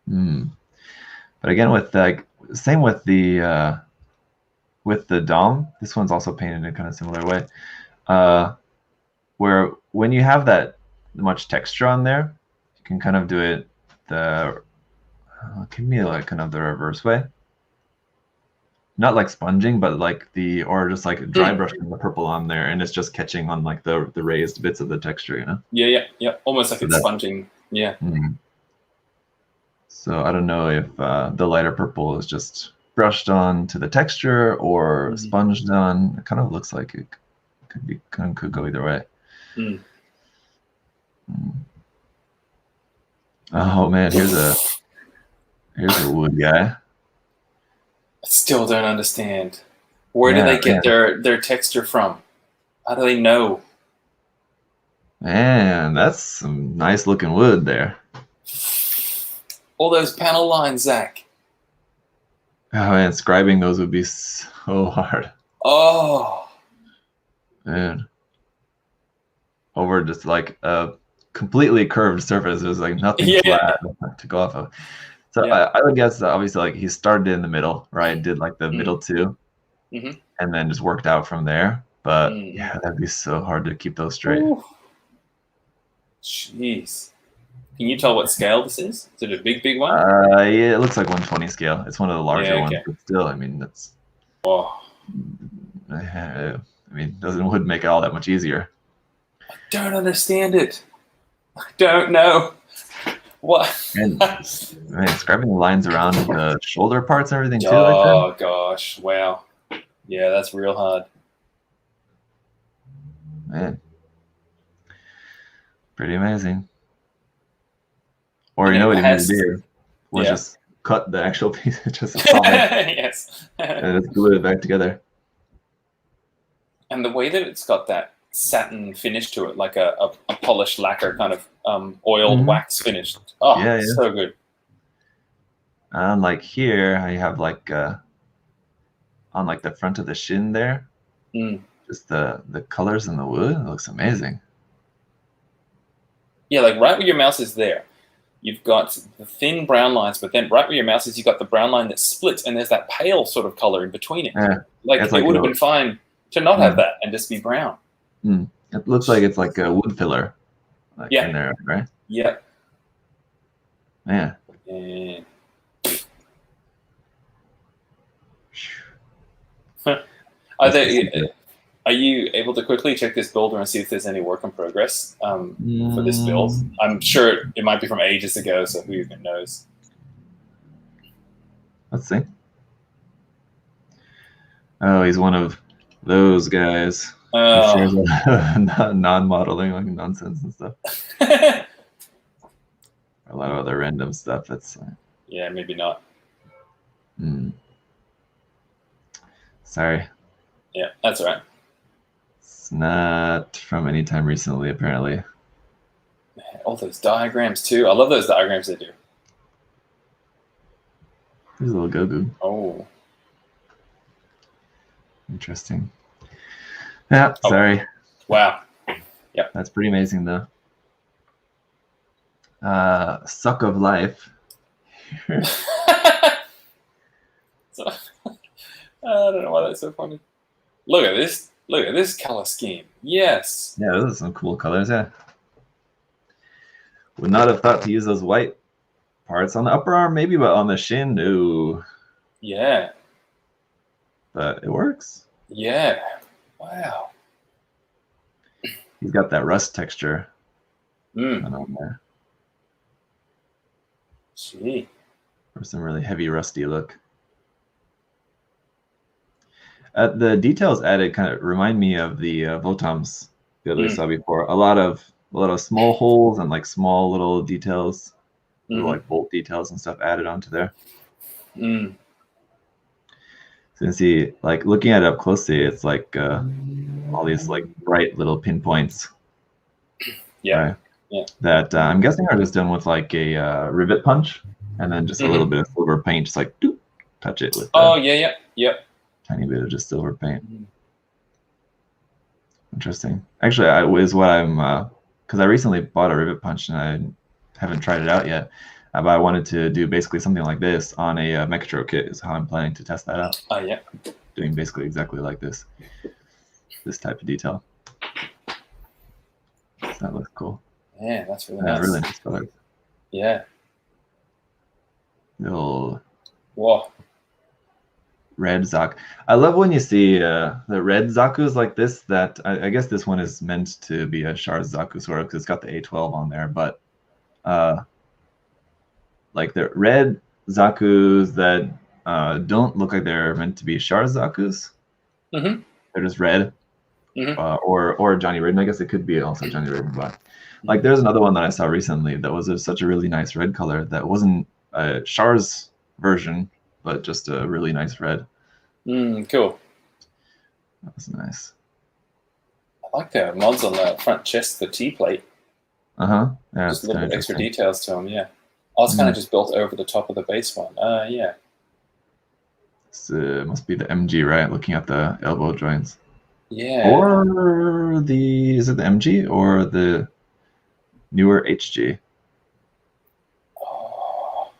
But again, with like same with the dom, this one's also painted in a kind of similar way. Where when you have that much texture on there, you can kind of do it give me like kind of the reverse way. Not like sponging, but like or just like dry brushing the purple on there, and it's just catching on like the raised bits of the texture, you know? Yeah. Almost like it's sponging. Yeah. So I don't know if the lighter purple is just brushed on to the texture or sponged on. It kind of looks like it could go either way. Oh man, here's a wood guy. I still don't understand. Where do they get their texture from? How do they know? Man, that's some nice looking wood there. All those panel lines, Zach. Oh man, scribing those would be so hard. Oh man. Over just like a completely curved surface. There's like nothing flat to go off of. So I would guess that obviously like he started in the middle, right? Did like the middle two, and then just worked out from there. But yeah, that'd be so hard to keep those straight. Ooh. Jeez. Can you tell what scale this is? Is it a big one? Yeah, it looks like 120 scale. It's one of the larger ones, but still, I mean, that's. Oh. I mean, would make it all that much easier. I don't understand it. I don't know. What? And scribing the lines around the shoulder parts and everything too. Oh gosh! Wow. Yeah, that's real hard. Man, pretty amazing. Or And you know it what he has- maybe did was yeah. just cut the actual piece, just solid, Yes. and just glue it back together. And the way that it's got that satin finish to it, like a polished lacquer kind of oiled Mhm. wax finish. Oh, Yeah, yeah. so good. And like here, I have like on like the front of the shin there, Mm. just the colors in the wood. It looks amazing. Yeah, like right where your mouse is there, you've got the thin brown lines, but then right where your mouse is, you've got the brown line that splits, and there's that pale sort of color in between it. Yeah, Like it's it like would have a- been fine to not have that and just be brown. it looks like it's like a wood filler, like Yeah. in there, right? Yeah. Yeah. And are you able to quickly check this builder and see if there's any work in progress for this build? I'm sure it might be from ages ago, so who even knows? Let's see. Oh, he's one of those guys. Who shares a lot of non-modeling, like nonsense and stuff. A lot of other random stuff. That's Yeah, maybe not. Sorry. Yeah, that's all right. It's not from any time recently, apparently. All those diagrams too. I love those diagrams they do. There's a little go-goo. Oh. Interesting. Yeah, sorry. Wow. Yep. That's pretty amazing, though. Suck of life. So, I don't know why that's so funny. Look at this. Look at this color scheme. Yes. Yeah, those are some cool colors, yeah. Would not have thought to use those white parts on the upper arm, maybe, but on the shin, no. Yeah. But it works. Yeah. Wow. He's got that rust texture Mm. on there. Gee. For some really heavy, rusty look. The details added kind of remind me of the Votams that we saw before. A lot of small holes and like small little details, little, like bolt details and stuff added onto there. Mm. So you can see, like looking at it up closely, it's like all these like bright little pinpoints. Yeah. Right? Yeah. That I'm guessing are just done with like a rivet punch, and then just a little bit of silver paint, just like doop, touch it with. Oh yeah. Yep. Tiny bit of just silver paint. Interesting. Actually, is what I'm because I recently bought a rivet punch and I haven't tried it out yet. But I wanted to do basically something like this on a Mechatro kit. Is how I'm planning to test that out. Oh yeah. Doing basically exactly like this type of detail. That looks cool. Yeah, that's really nice. Really nice colors. Yeah. Little Whoa. red Zaku. I love when you see the red Zakus like this. That I guess this one is meant to be a Char's Zaku sort of because it's got the A12 on there. But like the red Zakus that don't look like they're meant to be Char's Zakus. Mm-hmm. They're just red. Or Johnny Ridden. I guess it could be also Johnny Ridden. But like there's another one that I saw recently that was such a really nice red color that wasn't a Char's version, but just a really nice red. Cool. That was nice. I like the mods on the front chest, the T-plate. Yeah, just a little bit extra details to them. Yeah. Oh, it's kind of just built over the top of the base one. Yeah. It must be the MG, right? Looking at the elbow joints. Yeah. Or is it the MG or the newer HG? Oh.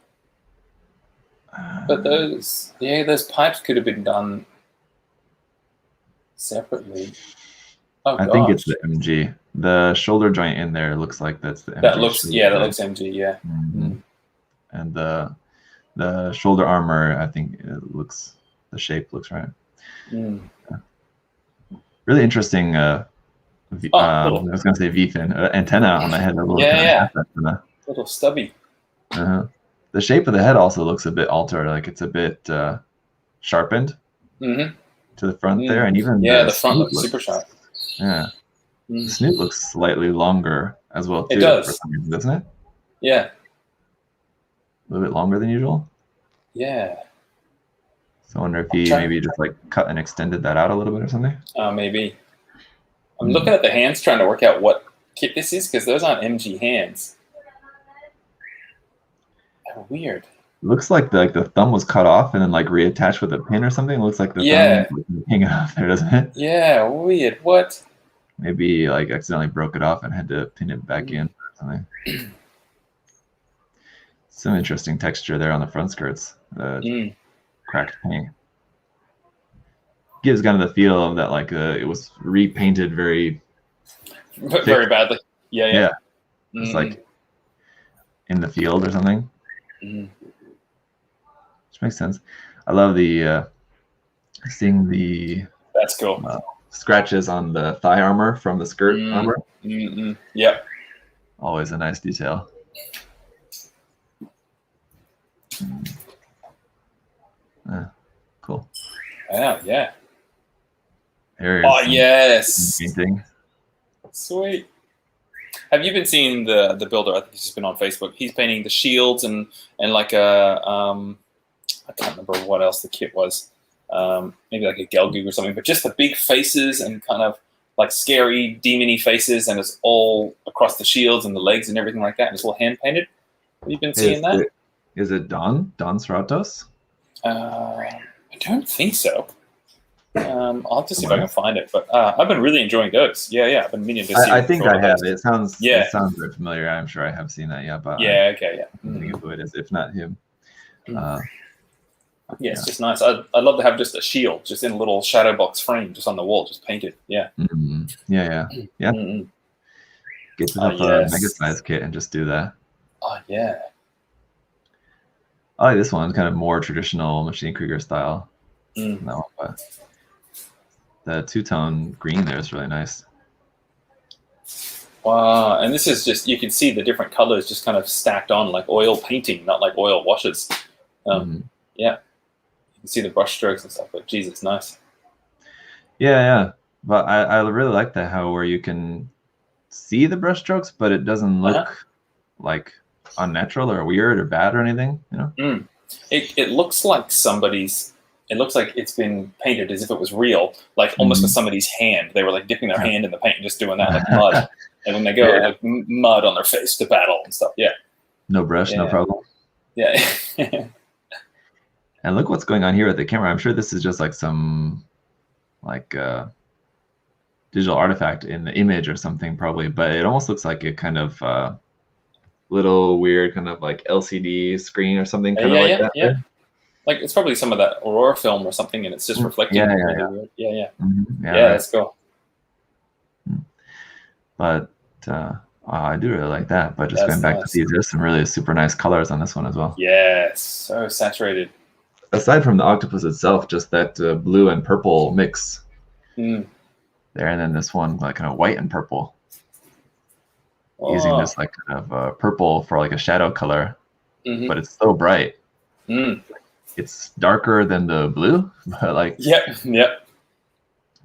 But those pipes could have been done separately. Oh, I think it's the MG. The shoulder joint in there looks like that's the MG. That looks MG. Yeah. And the shoulder armor, I think the shape looks right. Yeah. Really interesting. I was gonna say V-fin antenna on the head. A little stubby. The shape of the head also looks a bit altered. Like it's a bit sharpened to the front there, and even the front looks super sharp. Yeah, the snoot looks slightly longer as well too. It does, for some reason, doesn't it? Yeah. little bit longer than usual. Yeah. So I wonder if he maybe just like cut and extended that out a little bit or something. Maybe. I'm looking at the hands, trying to work out what kit this is, because those aren't MG hands. They're weird. Looks like the thumb was cut off and then like reattached with a pin or something. It looks like the thumb was hanging off there, doesn't it? Yeah, weird. What? Maybe like accidentally broke it off and had to pin it back in or something. Some interesting texture there on the front skirts. Cracked paint. Gives kind of the feel of that like it was repainted very badly. Yeah. It's like in the field or something. Which makes sense. I love the seeing the that's cool scratches on the thigh armor from the skirt armor. Yep. Always a nice detail. Cool. Yeah. There yes. Painting. Sweet. Have you been seeing the builder? I think he's just been on Facebook. He's painting the shields and like a I can't remember what else the kit was. Maybe like a Gelgoog or something, but just the big faces and kind of like scary demony faces, and it's all across the shields and the legs and everything like that, and it's all hand painted. Have you been seeing that? Is it Don Stratos? I don't think so. I'll have to see if I can find it, but I've been really enjoying those. Yeah, I've been meaning to see. I think I have. It sounds very familiar. I'm sure I have seen that. Yeah, but okay. I think of who it is, if not him. It's just nice. I'd love to have just a shield, just in a little shadow box frame, just on the wall, just painted. Yeah. Yeah. Get yourself a mega size kit and just do that. Oh yeah. I like this one. It's kind of more traditional Machine Krieger style. That one, but the two-tone green there is really nice. Wow, and this is just, you can see the different colors just kind of stacked on like oil painting, not like oil washes. Yeah. You can see the brush strokes and stuff, but geez, it's nice. Yeah. But I really like that where you can see the brush strokes, but it doesn't look like unnatural or weird or bad or anything, you know? It looks like it looks like it's been painted as if it was real, like almost with somebody's hand. They were like dipping their hand in the paint and just doing that like mud. And when they go, like mud on their face to battle and stuff. Yeah. No brush, no problem. Yeah. And look what's going on here with the camera. I'm sure this is just like some like digital artifact in the image or something probably, but it almost looks like a kind of little weird kind of like LCD screen or something kind of like that. Yeah. Like it's probably some of that Aurora film or something, and it's just reflecting. Yeah, that's cool. But I do really like that. But just going back to these, there's some really super nice colors on this one as well. Yeah, it's so saturated. Aside from the octopus itself, just that blue and purple mix there, and then this one like kind of white and purple. Using this like kind of purple for like a shadow color, but it's so bright. It's darker than the blue, but like yep.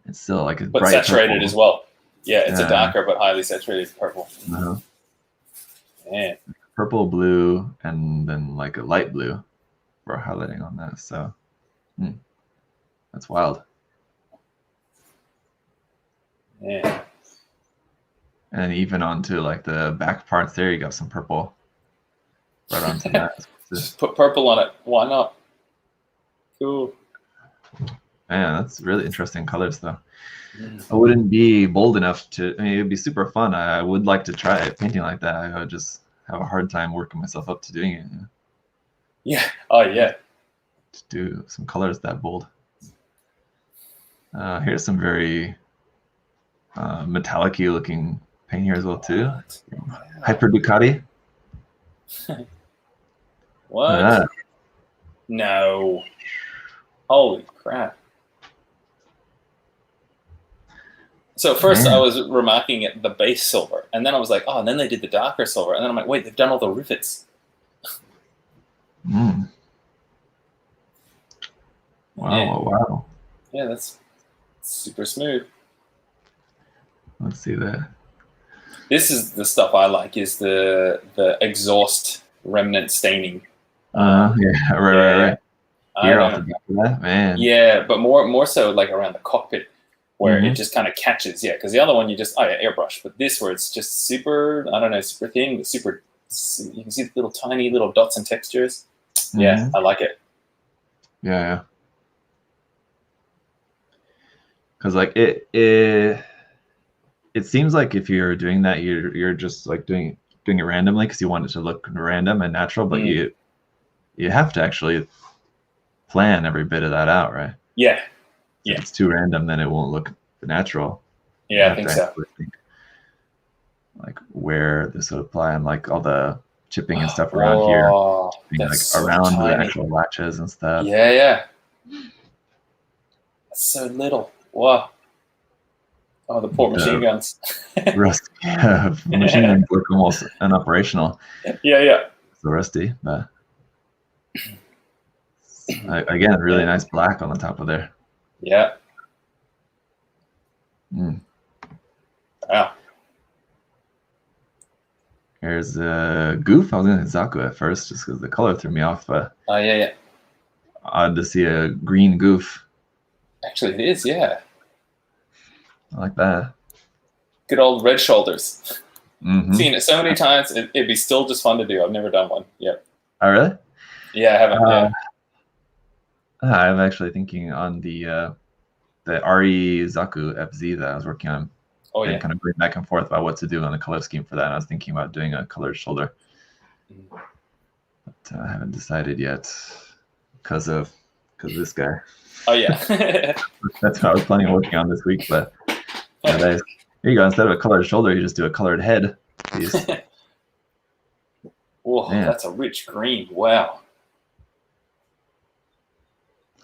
It's still like a but bright saturated purple. As well. Yeah, it's a darker but highly saturated purple. Man. Purple, blue, and then like a light blue for highlighting on that. So that's wild. Yeah. And even onto like the back parts there, you got some purple right onto that. Just put purple on it. Why not? Cool. Man, that's really interesting colors though. I wouldn't be bold enough to, I mean, it'd be super fun. I would like to try painting like that. I would just have a hard time working myself up to doing it. Yeah. Oh, yeah. To do some colors that bold. Here's some very metallic-y looking paint here as well too. Hyper Ducati. What? No. Holy crap. So first I was remarking at the base silver, and then I was like, oh, and then they did the darker silver, and then I'm like, wait, they've done all the rivets. Wow. Yeah, that's super smooth. Let's see that. This is the stuff I like, is the exhaust remnant staining. Yeah, right. Here off the back of that, man. Yeah, but more so like around the cockpit where it just kind of catches. Yeah, because the other one you just airbrush, but this where it's just super, I don't know, super thin, but super. You can see the little tiny little dots and textures. Yeah, I like it. Yeah. Because like it seems like if you're doing that, you're just like doing it randomly because you want it to look random and natural, but you have to actually plan every bit of that out, right? Yeah. If it's too random, then it won't look natural. Yeah, I think so. Like where this would apply and like all the chipping and stuff around here, like so around tiny. The actual latches and stuff. Yeah. That's so little. Wow. Oh, the poor machine guns. Rusty. Yeah, machine guns look almost unoperational. Yeah. So rusty, but again, really nice black on the top of there. Yeah. Wow. Here's Goof. I was going to Zaku at first just because the color threw me off, but yeah. Odd to see a green Goof. Actually, it is, yeah. I like that. Good old red shoulders. Seen it so many times, it'd be still just fun to do. I've never done one. Yeah. Oh, really? Yeah, I haven't. I'm actually thinking on the RE Zaku FZ that I was working on. Oh, yeah. And kind of going back and forth about what to do on the color scheme for that. And I was thinking about doing a colored shoulder. But I haven't decided yet because of this guy. Oh, yeah. That's what I was planning on working on this week. But here you go. Instead of a colored shoulder, you just do a colored head piece. Whoa, that's a rich green. Wow.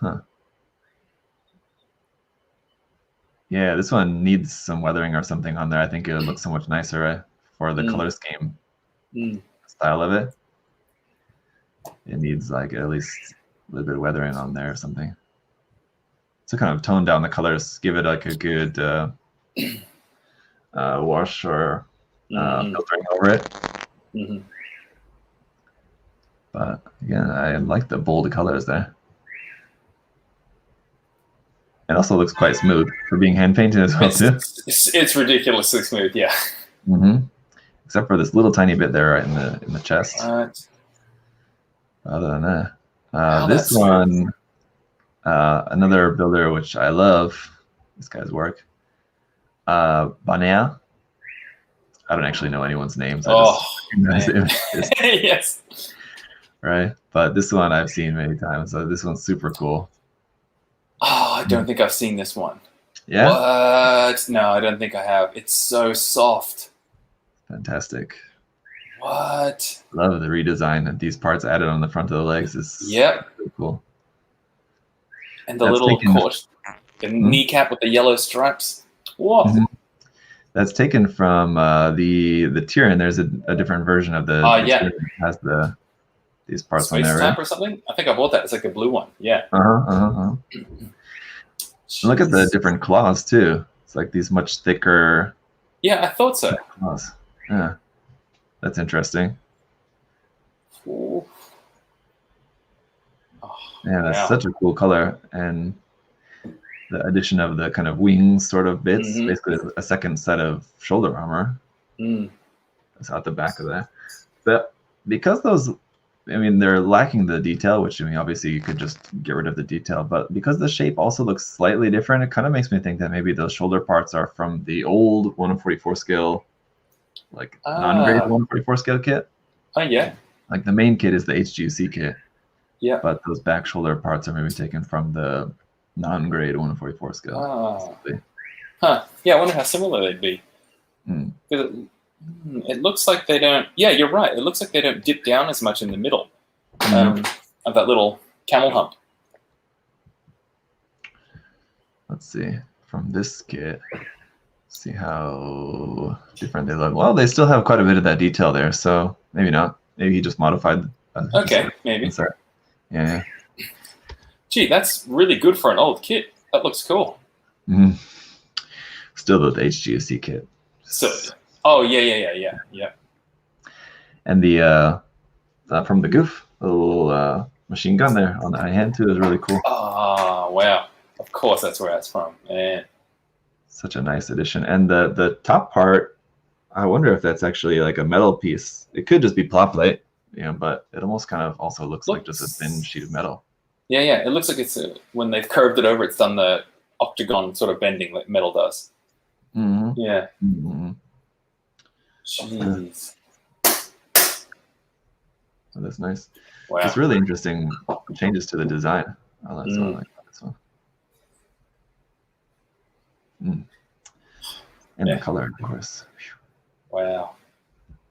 Huh. Yeah, this one needs some weathering or something on there. I think it would look so much nicer, right? For the color scheme style of it. It needs like at least a little bit of weathering on there or something. To kind of tone down the colors, give it like a good wash or filtering over it. But again, I like the bold colors there. It also looks quite smooth for being hand painted as well too. It's ridiculously smooth, yeah. Except for this little tiny bit there right in the chest. Other than that, this one, another builder which I love, this guy's work. Banea. I don't actually know anyone's names. I just recognize it. Yes. Right, but this one I've seen many times. So this one's super cool. Oh, I don't think I've seen this one. Yeah? What? No, I don't think I have. It's so soft. Fantastic. What? Love the redesign of these parts added on the front of the legs. Is so cool. And the little kneecap with the yellow stripes. Whoa. That's taken from the Tyrion. There's a different version of the Tyrion that has these parts Space on there, Type right? or something? I think I bought that. It's like a blue one. Yeah. Look at the different claws too. It's like these much thicker. Yeah, I thought so. Claws. Yeah, that's interesting. Ooh. Yeah, that's such a cool color, and the addition of the kind of wings sort of bits, basically a second set of shoulder armor. That's out the back of that. But because those, I mean, they're lacking the detail, which, I mean, obviously you could just get rid of the detail, but because the shape also looks slightly different, it kind of makes me think that maybe those shoulder parts are from the old 1/44 scale, like non-grade 1/44 scale kit. Oh, yeah. Like the main kit is the HGUC kit. Yeah. But those back shoulder parts are maybe taken from the non-grade 1/44 scale. Huh. Yeah, I wonder how similar they'd be. It looks like they don't. Yeah, you're right. It looks like they don't dip down as much in the middle of that little camel hump. Let's see from this kit. See how different they look. Well, they still have quite a bit of that detail there, so maybe not. Maybe he just modified. Maybe. Insert. Yeah. Gee, that's really good for an old kit. That looks cool. Still the HGUC kit. So. Oh, yeah. And the from the Goof, A little machine gun there on the hand too is really cool. Oh, wow. Of course, that's where it's from. Man. Such a nice addition. And the top part, I wonder if that's actually like a metal piece. It could just be plate, but it almost kind of also looks like just a thin sheet of metal. Yeah, yeah. It looks like it's when they've curved it over, it's done the octagon sort of bending like metal does. Mm-hmm. Yeah. Mm-hmm. Jeez. Oh, that's nice. Wow. It's really interesting changes to the design. Oh, that's I like this one. And the color, of course. Wow.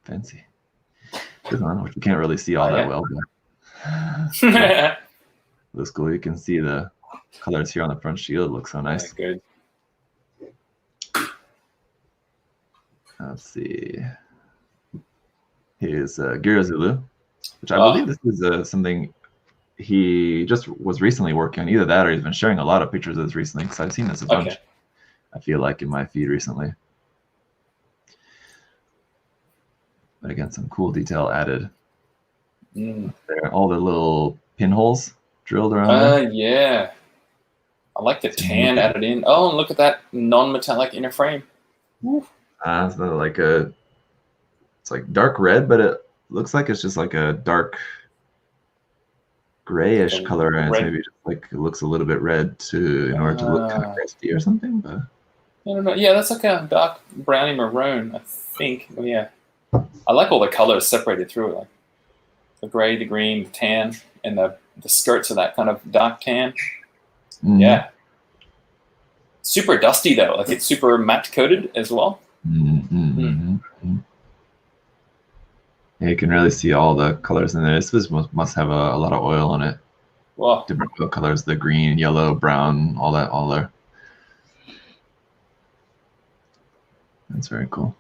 Fancy. This one, which you can't really see all that well, but looks cool. You can see the colors here on the front shield. Looks so nice. Yeah, good. Let's see. Here's Girazulu, which I believe this is something he just was recently working on. Either that or he's been sharing a lot of pictures of this recently, because I've seen this a bunch. Okay. I feel like in my feed recently. But again, some cool detail added. There, all the little pinholes drilled around there. Yeah. I like the tan added in. Oh, and look at that non-metallic inner frame. It's not like it's like dark red, but it looks like it's just like a dark grayish color, and it's maybe just like it looks a little bit red in order to look kind of crusty or something. But I don't know. Yeah, that's like a dark browny maroon, I think. Oh, yeah. I like all the colors separated through it, like the gray, the green, the tan, and the skirts are that kind of dark tan. Yeah. Super dusty though, like it's super matte coated as well. Yeah, you can really see all the colors in there. This must have a lot of oil on it. Wow. Different oil colors, the green, yellow, brown, all there. That's very cool.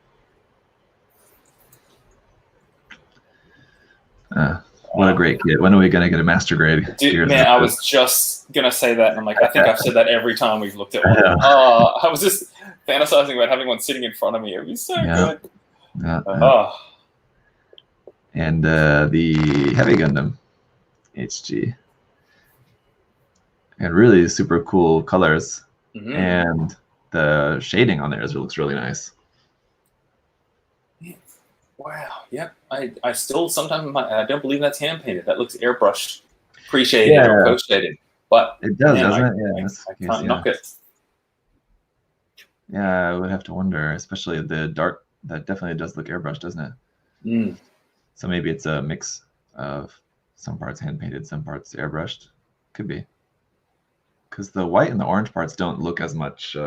What a great kit. When are we going to get a master grade? Dude, man, I was just going to say that. And I'm like, I think I've said that every time we've looked at one. I was just fantasizing about having one sitting in front of me. It would be so good. Yeah. And the Heavy Gundam HG. And really super cool colors. And the shading on there looks really nice. Wow. Yep. I still sometimes I don't believe that's hand painted. That looks airbrushed, pre-shaded or post-shaded. But it does, doesn't it? I can't knock it. Yeah, I would have to wonder, especially the dark. That definitely does look airbrushed, doesn't it? So maybe it's a mix of some parts hand painted, some parts airbrushed. Could be. Because the white and the orange parts don't look as much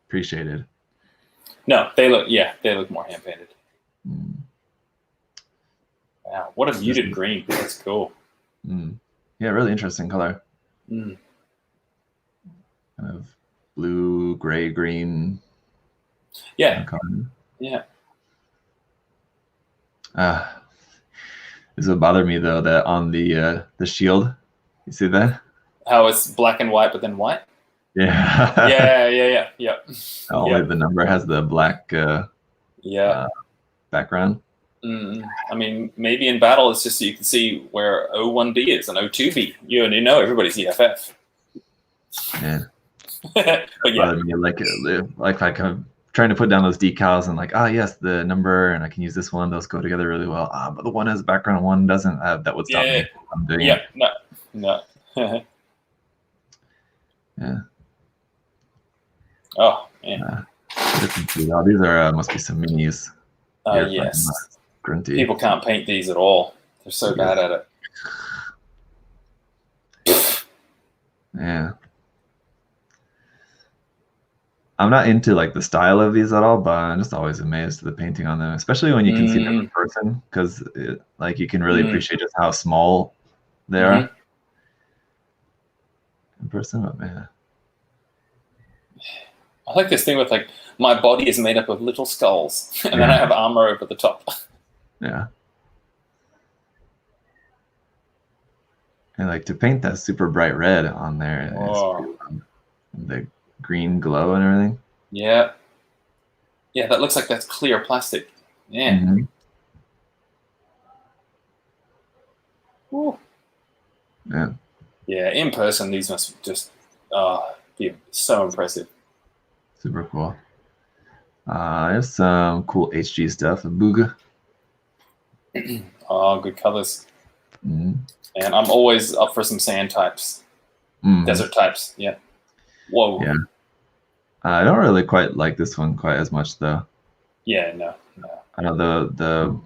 pre-shaded. No, they look more hand painted. Wow, what a muted green. That's cool. Yeah, really interesting color. Kind of blue, gray, green. Yeah. Yeah. This would bother me though, that on the shield, you see that? How it's black and white, but then white? Yeah. Yeah. Only the number has the black background. I mean, maybe in battle it's just so you can see where O1B is and O2B. You know everybody's EFF. Yeah. But yeah. Like I'm trying to put down those decals and like, yes, the number, and I can use this one. Those go together really well. But the one has background, one doesn't. That would stop me from doing it. No. Yeah. Oh, man. These are must be some minis. Yes. Grunty. People can't paint these at all. They're so bad at it. Yeah. I'm not into like the style of these at all, but I'm just always amazed at the painting on them, especially when you can see them in person, because like you can really appreciate just how small they are in person. But man, I like this thing with like my body is made up of little skulls, and then I have armor over the top. Yeah. And like to paint that super bright red on there, the green glow and everything. Yeah, that looks like that's clear plastic. Yeah. Woo. Yeah. Yeah, in person, these must just be so impressive. Super cool. There's some cool HG stuff. Booga. Oh, good colors. Mm. And I'm always up for some sand types, desert types. Yeah. Whoa. Yeah. I don't really quite like this one quite as much though. Yeah. No. I know the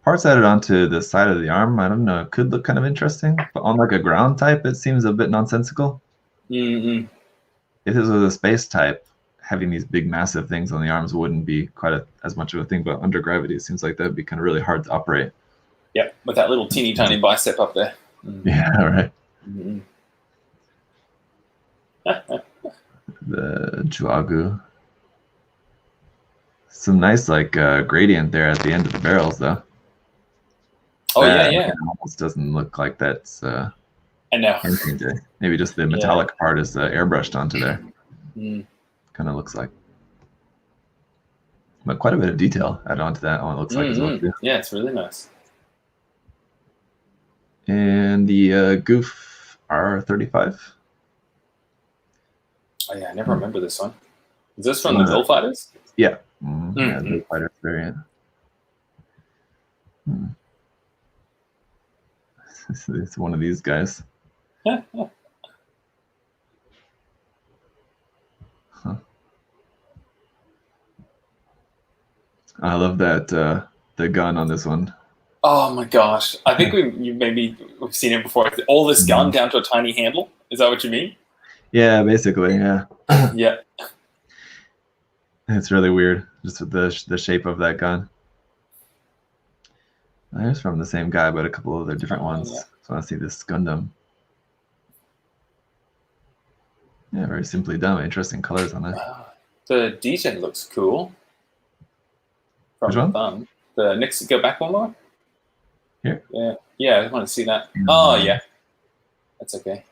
parts added onto the side of the arm, I don't know, it could look kind of interesting, but on like a ground type, it seems a bit nonsensical. Mm-hmm. If this was a space type, having these big massive things on the arms wouldn't be quite as much of a thing, but under gravity, it seems like that'd be kind of really hard to operate. Yep, with that little teeny tiny bicep up there. Yeah, right. Mm-hmm. The Juagu. Some nice like gradient there at the end of the barrels though. Oh That yeah. It almost doesn't look like that's I know. maybe just the metallic part is airbrushed onto there. Kind of looks like. But quite a bit of detail added onto that one, it looks like as well too. Yeah, it's really nice. And the Goof R35. Oh yeah, I never remember this one. Is this from the Bill Fighters? Yeah. Yeah, the Bill Fighter variant. It's one of these guys. Huh. I love that the gun on this one. Oh my gosh! I think we've seen it before. All this gun down to a tiny handle. Is that what you mean? Yeah, basically. Yeah. Yeah. It's really weird, just with the shape of that gun. There's from the same guy, but a couple other different ones. Yeah. So I see this Gundam. Yeah, very simply done. Interesting colors on that. Wow. The DJ looks cool. From Which the one? thumb. The next, go back one more. Here? Yeah, I want to see that. Oh yeah, that's okay.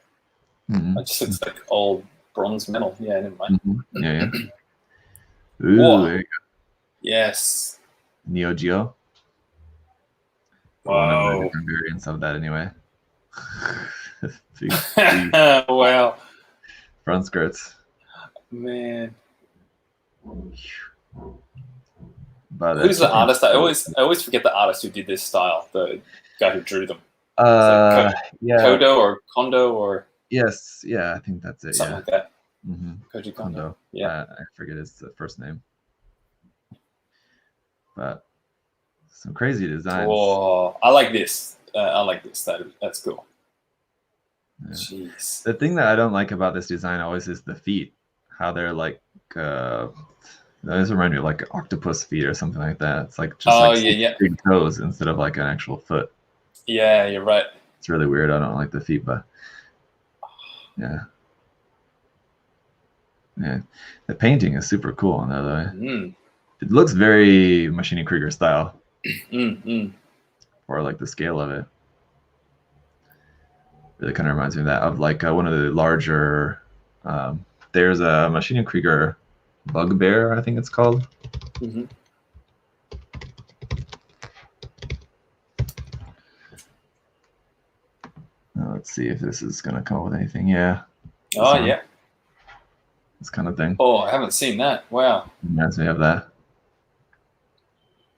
It just looks like old bronze metal. Yeah, never mind. Yeah. Ooh, Whoa. there you go. Yes. Neo Geo. Wow. One of the different variants of that anyway. Wow. Front skirts. Man. But who's the artist? I always forget the artist who did this style. The guy who drew them. Yeah. Kodo or Kondo or yes, yeah, I think that's it. Something like that. Koji Kondo. Yeah. I forget his first name. But some crazy designs. Oh, I like this. I like this. That's cool. Yeah. Jeez. The thing that I don't like about this design always is the feet. How they're like those remind me of like octopus feet or something like that. It's like just big toes instead of like an actual foot. Yeah, you're right. It's really weird. I don't like the feet, but yeah. The painting is super cool on that though. It looks very Machine Krieger style. Or like the scale of it. Really kind of reminds me of that, of like one of the larger. There's a Machine Krieger Bugbear, I think it's called. Let's see if this is gonna come up with anything. Yeah. Oh yeah. This kind of thing. Oh, I haven't seen that. Wow. Reminds me of that.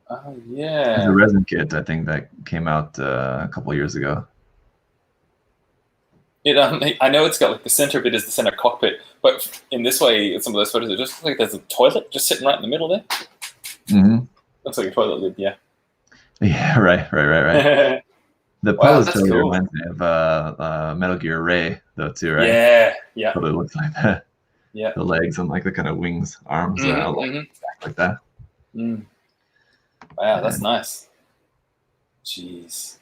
Oh yeah. There's a resin kit, I think, that came out a couple years ago. I know it's got like the center bit is the center cockpit, but in this way, some of those photos, it just looks like there's a toilet just sitting right in the middle there. Looks like a toilet lid, yeah. Yeah, right. The pose totally reminds me of Metal Gear Ray, though, too, right? Yeah. Totally looks like that. Yeah. The legs and like the kind of wings, arms, like that. Wow, that's nice. Jeez.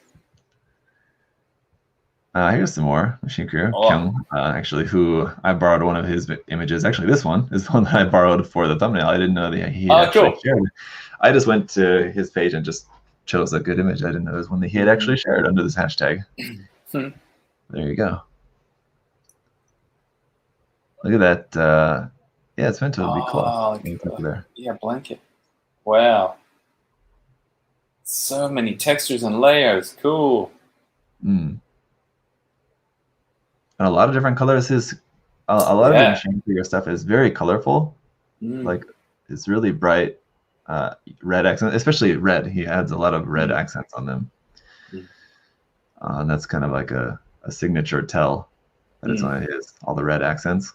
Here's some more Machine Krieger. Kyung, actually, who I borrowed one of his images. Actually, this one is one that I borrowed for the thumbnail. I didn't know that he had actually shared it. I just went to his page and just chose a good image. I didn't know it was one that he had actually shared under this hashtag. There you go. Look at that. Yeah, it's meant to be cool. Yeah, blanket. Wow. So many textures and layers. Cool. And a lot of different colors. A lot of the machine figure stuff is very colorful. Like it's really bright red accents, especially red. He adds a lot of red accents on them. And that's kind of like a signature tell that it's one of his, all the red accents.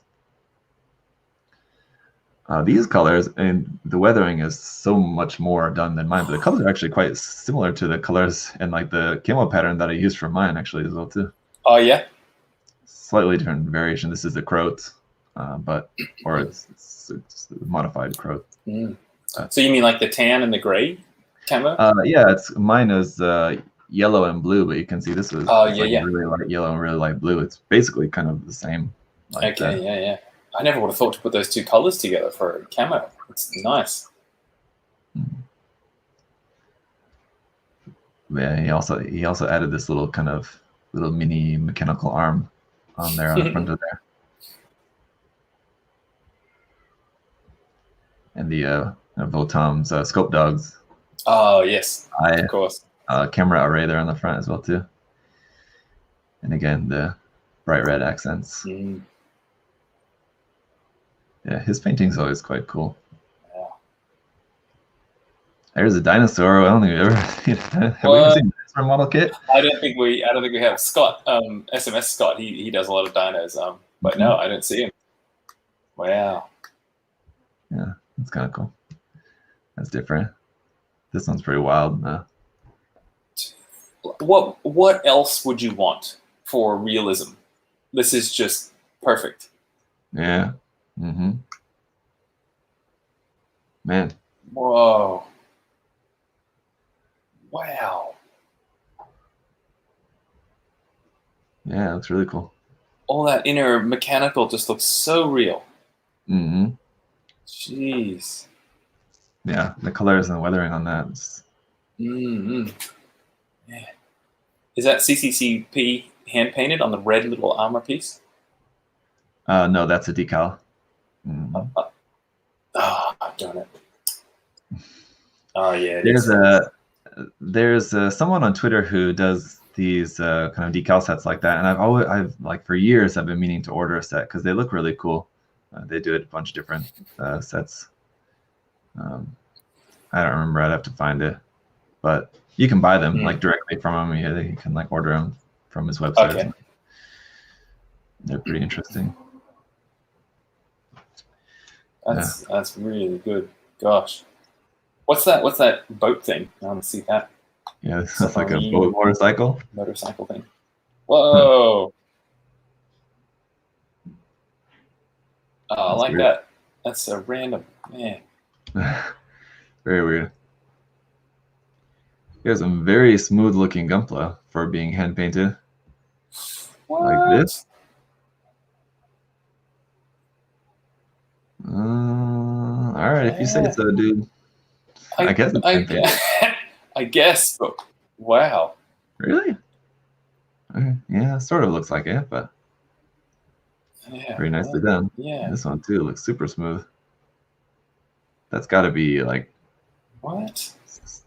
These colors, and the weathering is so much more done than mine, but the colors are actually quite similar to the colors and like the camo pattern that I used for mine actually as well too. Oh yeah. Slightly different variation. This is the Croat, or it's modified Croat. So you mean like the tan and the gray camo? Yeah, mine is yellow and blue, but you can see this is really light yellow and really light blue. It's basically kind of the same. Like okay, yeah. I never would have thought to put those two colors together for a camo. It's nice. Yeah, he also added this little kind of mini mechanical arm on there on the front of there. And the Votom's scope dogs. Oh yes, of course. Camera array there on the front as well too. And again, the bright red accents. Yeah, his painting's always quite cool. Yeah. There's a dinosaur. I don't think we've ever have we ever seen a dinosaur model kit? I don't think we have. Scott, SMS Scott, he does a lot of dinos. But no, I don't see him. Wow. Yeah, that's kind of cool. That's different. This one's pretty wild. What else would you want for realism? This is just perfect. Yeah. Man. Whoa. Wow. Yeah, it looks really cool. All that inner mechanical just looks so real. Jeez. Yeah, the colors and the weathering on that. Yeah. Is that CCCP hand painted on the red little armor piece? No, that's a decal. Darn it. Oh yeah. There's someone on Twitter who does these kind of decal sets like that, and I've like for years I've been meaning to order a set because they look really cool. They do it a bunch of different sets. I don't remember. I'd have to find it, but you can buy them like directly from him. Yeah, you can like order them from his website. Okay. They're pretty interesting. That's really good. Gosh, what's that boat thing? I want to see that. Yeah, that's like a boat motorcycle thing. Whoa! Oh, I like weird. That. That's so random, man. Very weird. Here's some very smooth looking gunpla for being hand painted. What? Like this. All right, if you say so, dude. I guess it's hand painted. I guess, but wow. Really? Okay. Yeah, it sort of looks like it, but very nicely done. Yeah. This one too looks super smooth. That's got to be like. What?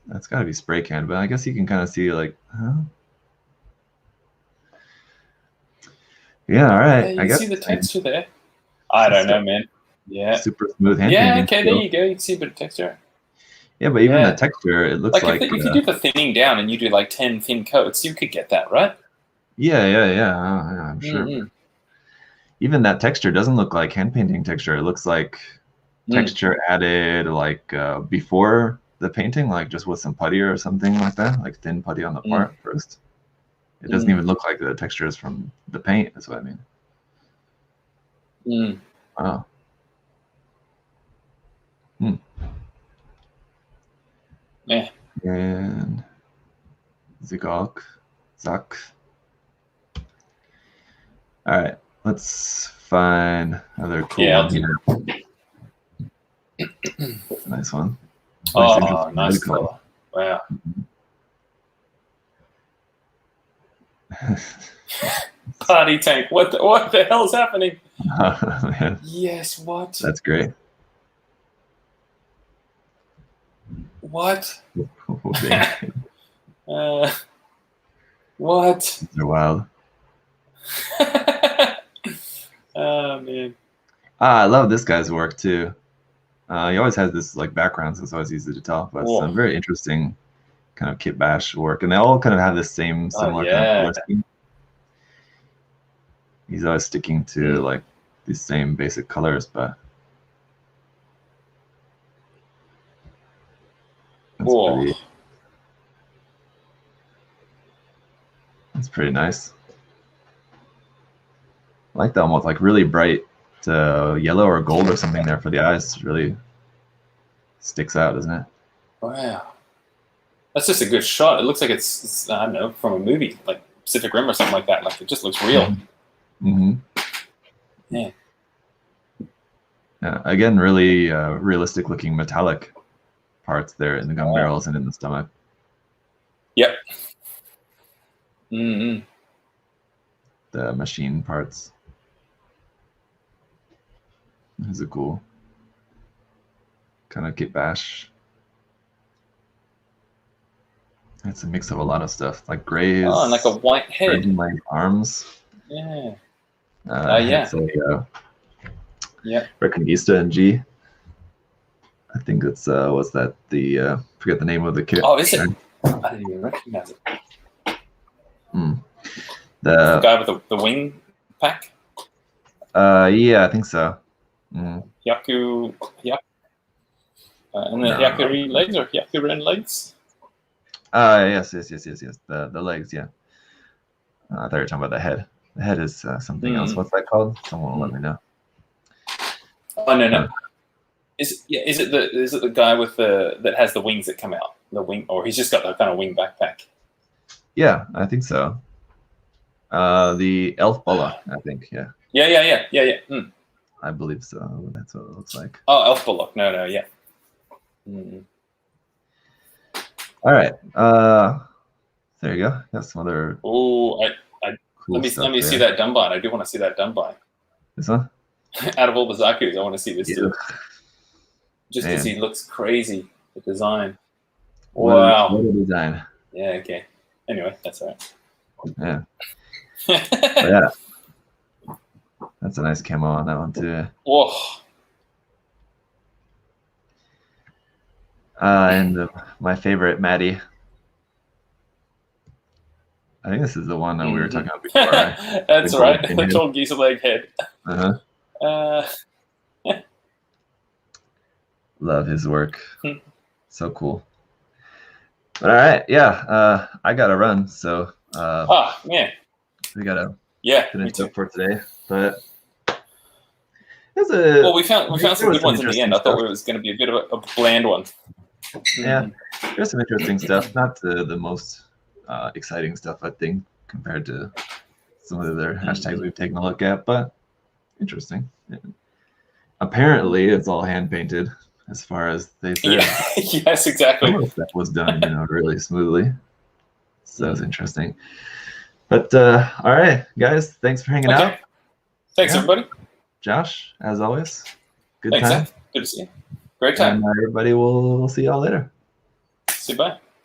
That's got to be spray can, but I guess you can kind of see like, huh? Yeah, all right. Yeah, you see the texture there. I don't know, man. Yeah. Super smooth hand painting. Okay, there you go. You can see a bit of texture. Yeah, but even the texture, it looks like if you do the thinning down and you do like 10 thin coats, you could get that, right? Yeah. I'm sure. Even that texture doesn't look like hand painting texture. It looks like texture added like before the painting, like just with some putty or something like that, like thin putty on the part first. It doesn't even look like the texture is from the paint. That's what I mean. Wow. Yeah. And Zak. All right, let's find another cool one here. Nice one. Oh, nice color. Wow. Party tank. What the hell is happening? Oh, man. Yes, what? That's great. What? What? They're wild. Oh man. I love this guy's work too. He always has this like background, so it's always easy to tell. But Whoa. some very interesting kind of kit bash work, and they all kind of have this similar kind of color scheme. He's always sticking to like these same basic colors, but that's pretty nice. I like that almost like really bright yellow or gold or something there for the eyes. It really sticks out, doesn't it? Wow. That's just a good shot. It looks like it's I don't know, from a movie, like Pacific Rim or something like that. Like it just looks real. Mm-hmm. Yeah. Yeah. Again, really realistic looking metallic parts there in the gun barrels and in the stomach. Yep. Mm-hmm. The machine parts. This is a cool kind of kit bash. It's a mix of a lot of stuff, like grays. Oh, and like a white head. Like arms. Yeah. Yeah. Reconquista and G. I think it's what's that? The forget the name of the kit. Oh, is it? I didn't even recognize it. The guy with the wing pack. Yeah, I think so. Hyaku, and the Hyakuri legs or Hyakuren legs. Yes. The legs, yeah. I thought you were talking about the head. The head is something else. What's that called? Someone will let me know. Oh no. Is it the guy with that has the wings that come out? The wing, or he's just got that kind of wing backpack? Yeah, I think so. The elf bullock, I think. Yeah. Yeah. I believe so. That's what it looks like. Oh, elf bullock. No, yeah. All right. There you go. Got some other. Oh, cool let me see that Dunbine. I do want to see that Dunbine. This one? Out of all the Zakus, I want to see this too. Just Man. because he looks crazy. The design. Wow. What a design. Yeah. Okay. Anyway, that's all right. Yeah. Yeah. That's a nice camo on that one too. Whoa. And my favorite, Maddie. I think this is the one that we were talking about before. Right? That's right. The tall geese leg head. Love his work. So cool. But all right, yeah. I gotta run, so man. we gotta finish up for today. But we found some good ones in the end. I thought it was going to be a bit of a bland one. Yeah, there's some interesting stuff. Not the most exciting stuff, I think, compared to some of the other hashtags we've taken a look at, but interesting. Yeah. Apparently, it's all hand painted, as far as they said. Yeah. Yes, exactly. That was done, really smoothly. So that was interesting. But all right, guys, thanks for hanging out. Thanks, everybody. Josh, as always, good Thanks, time. Good to see you. Great time. And everybody, we'll see y'all later. See you, bye.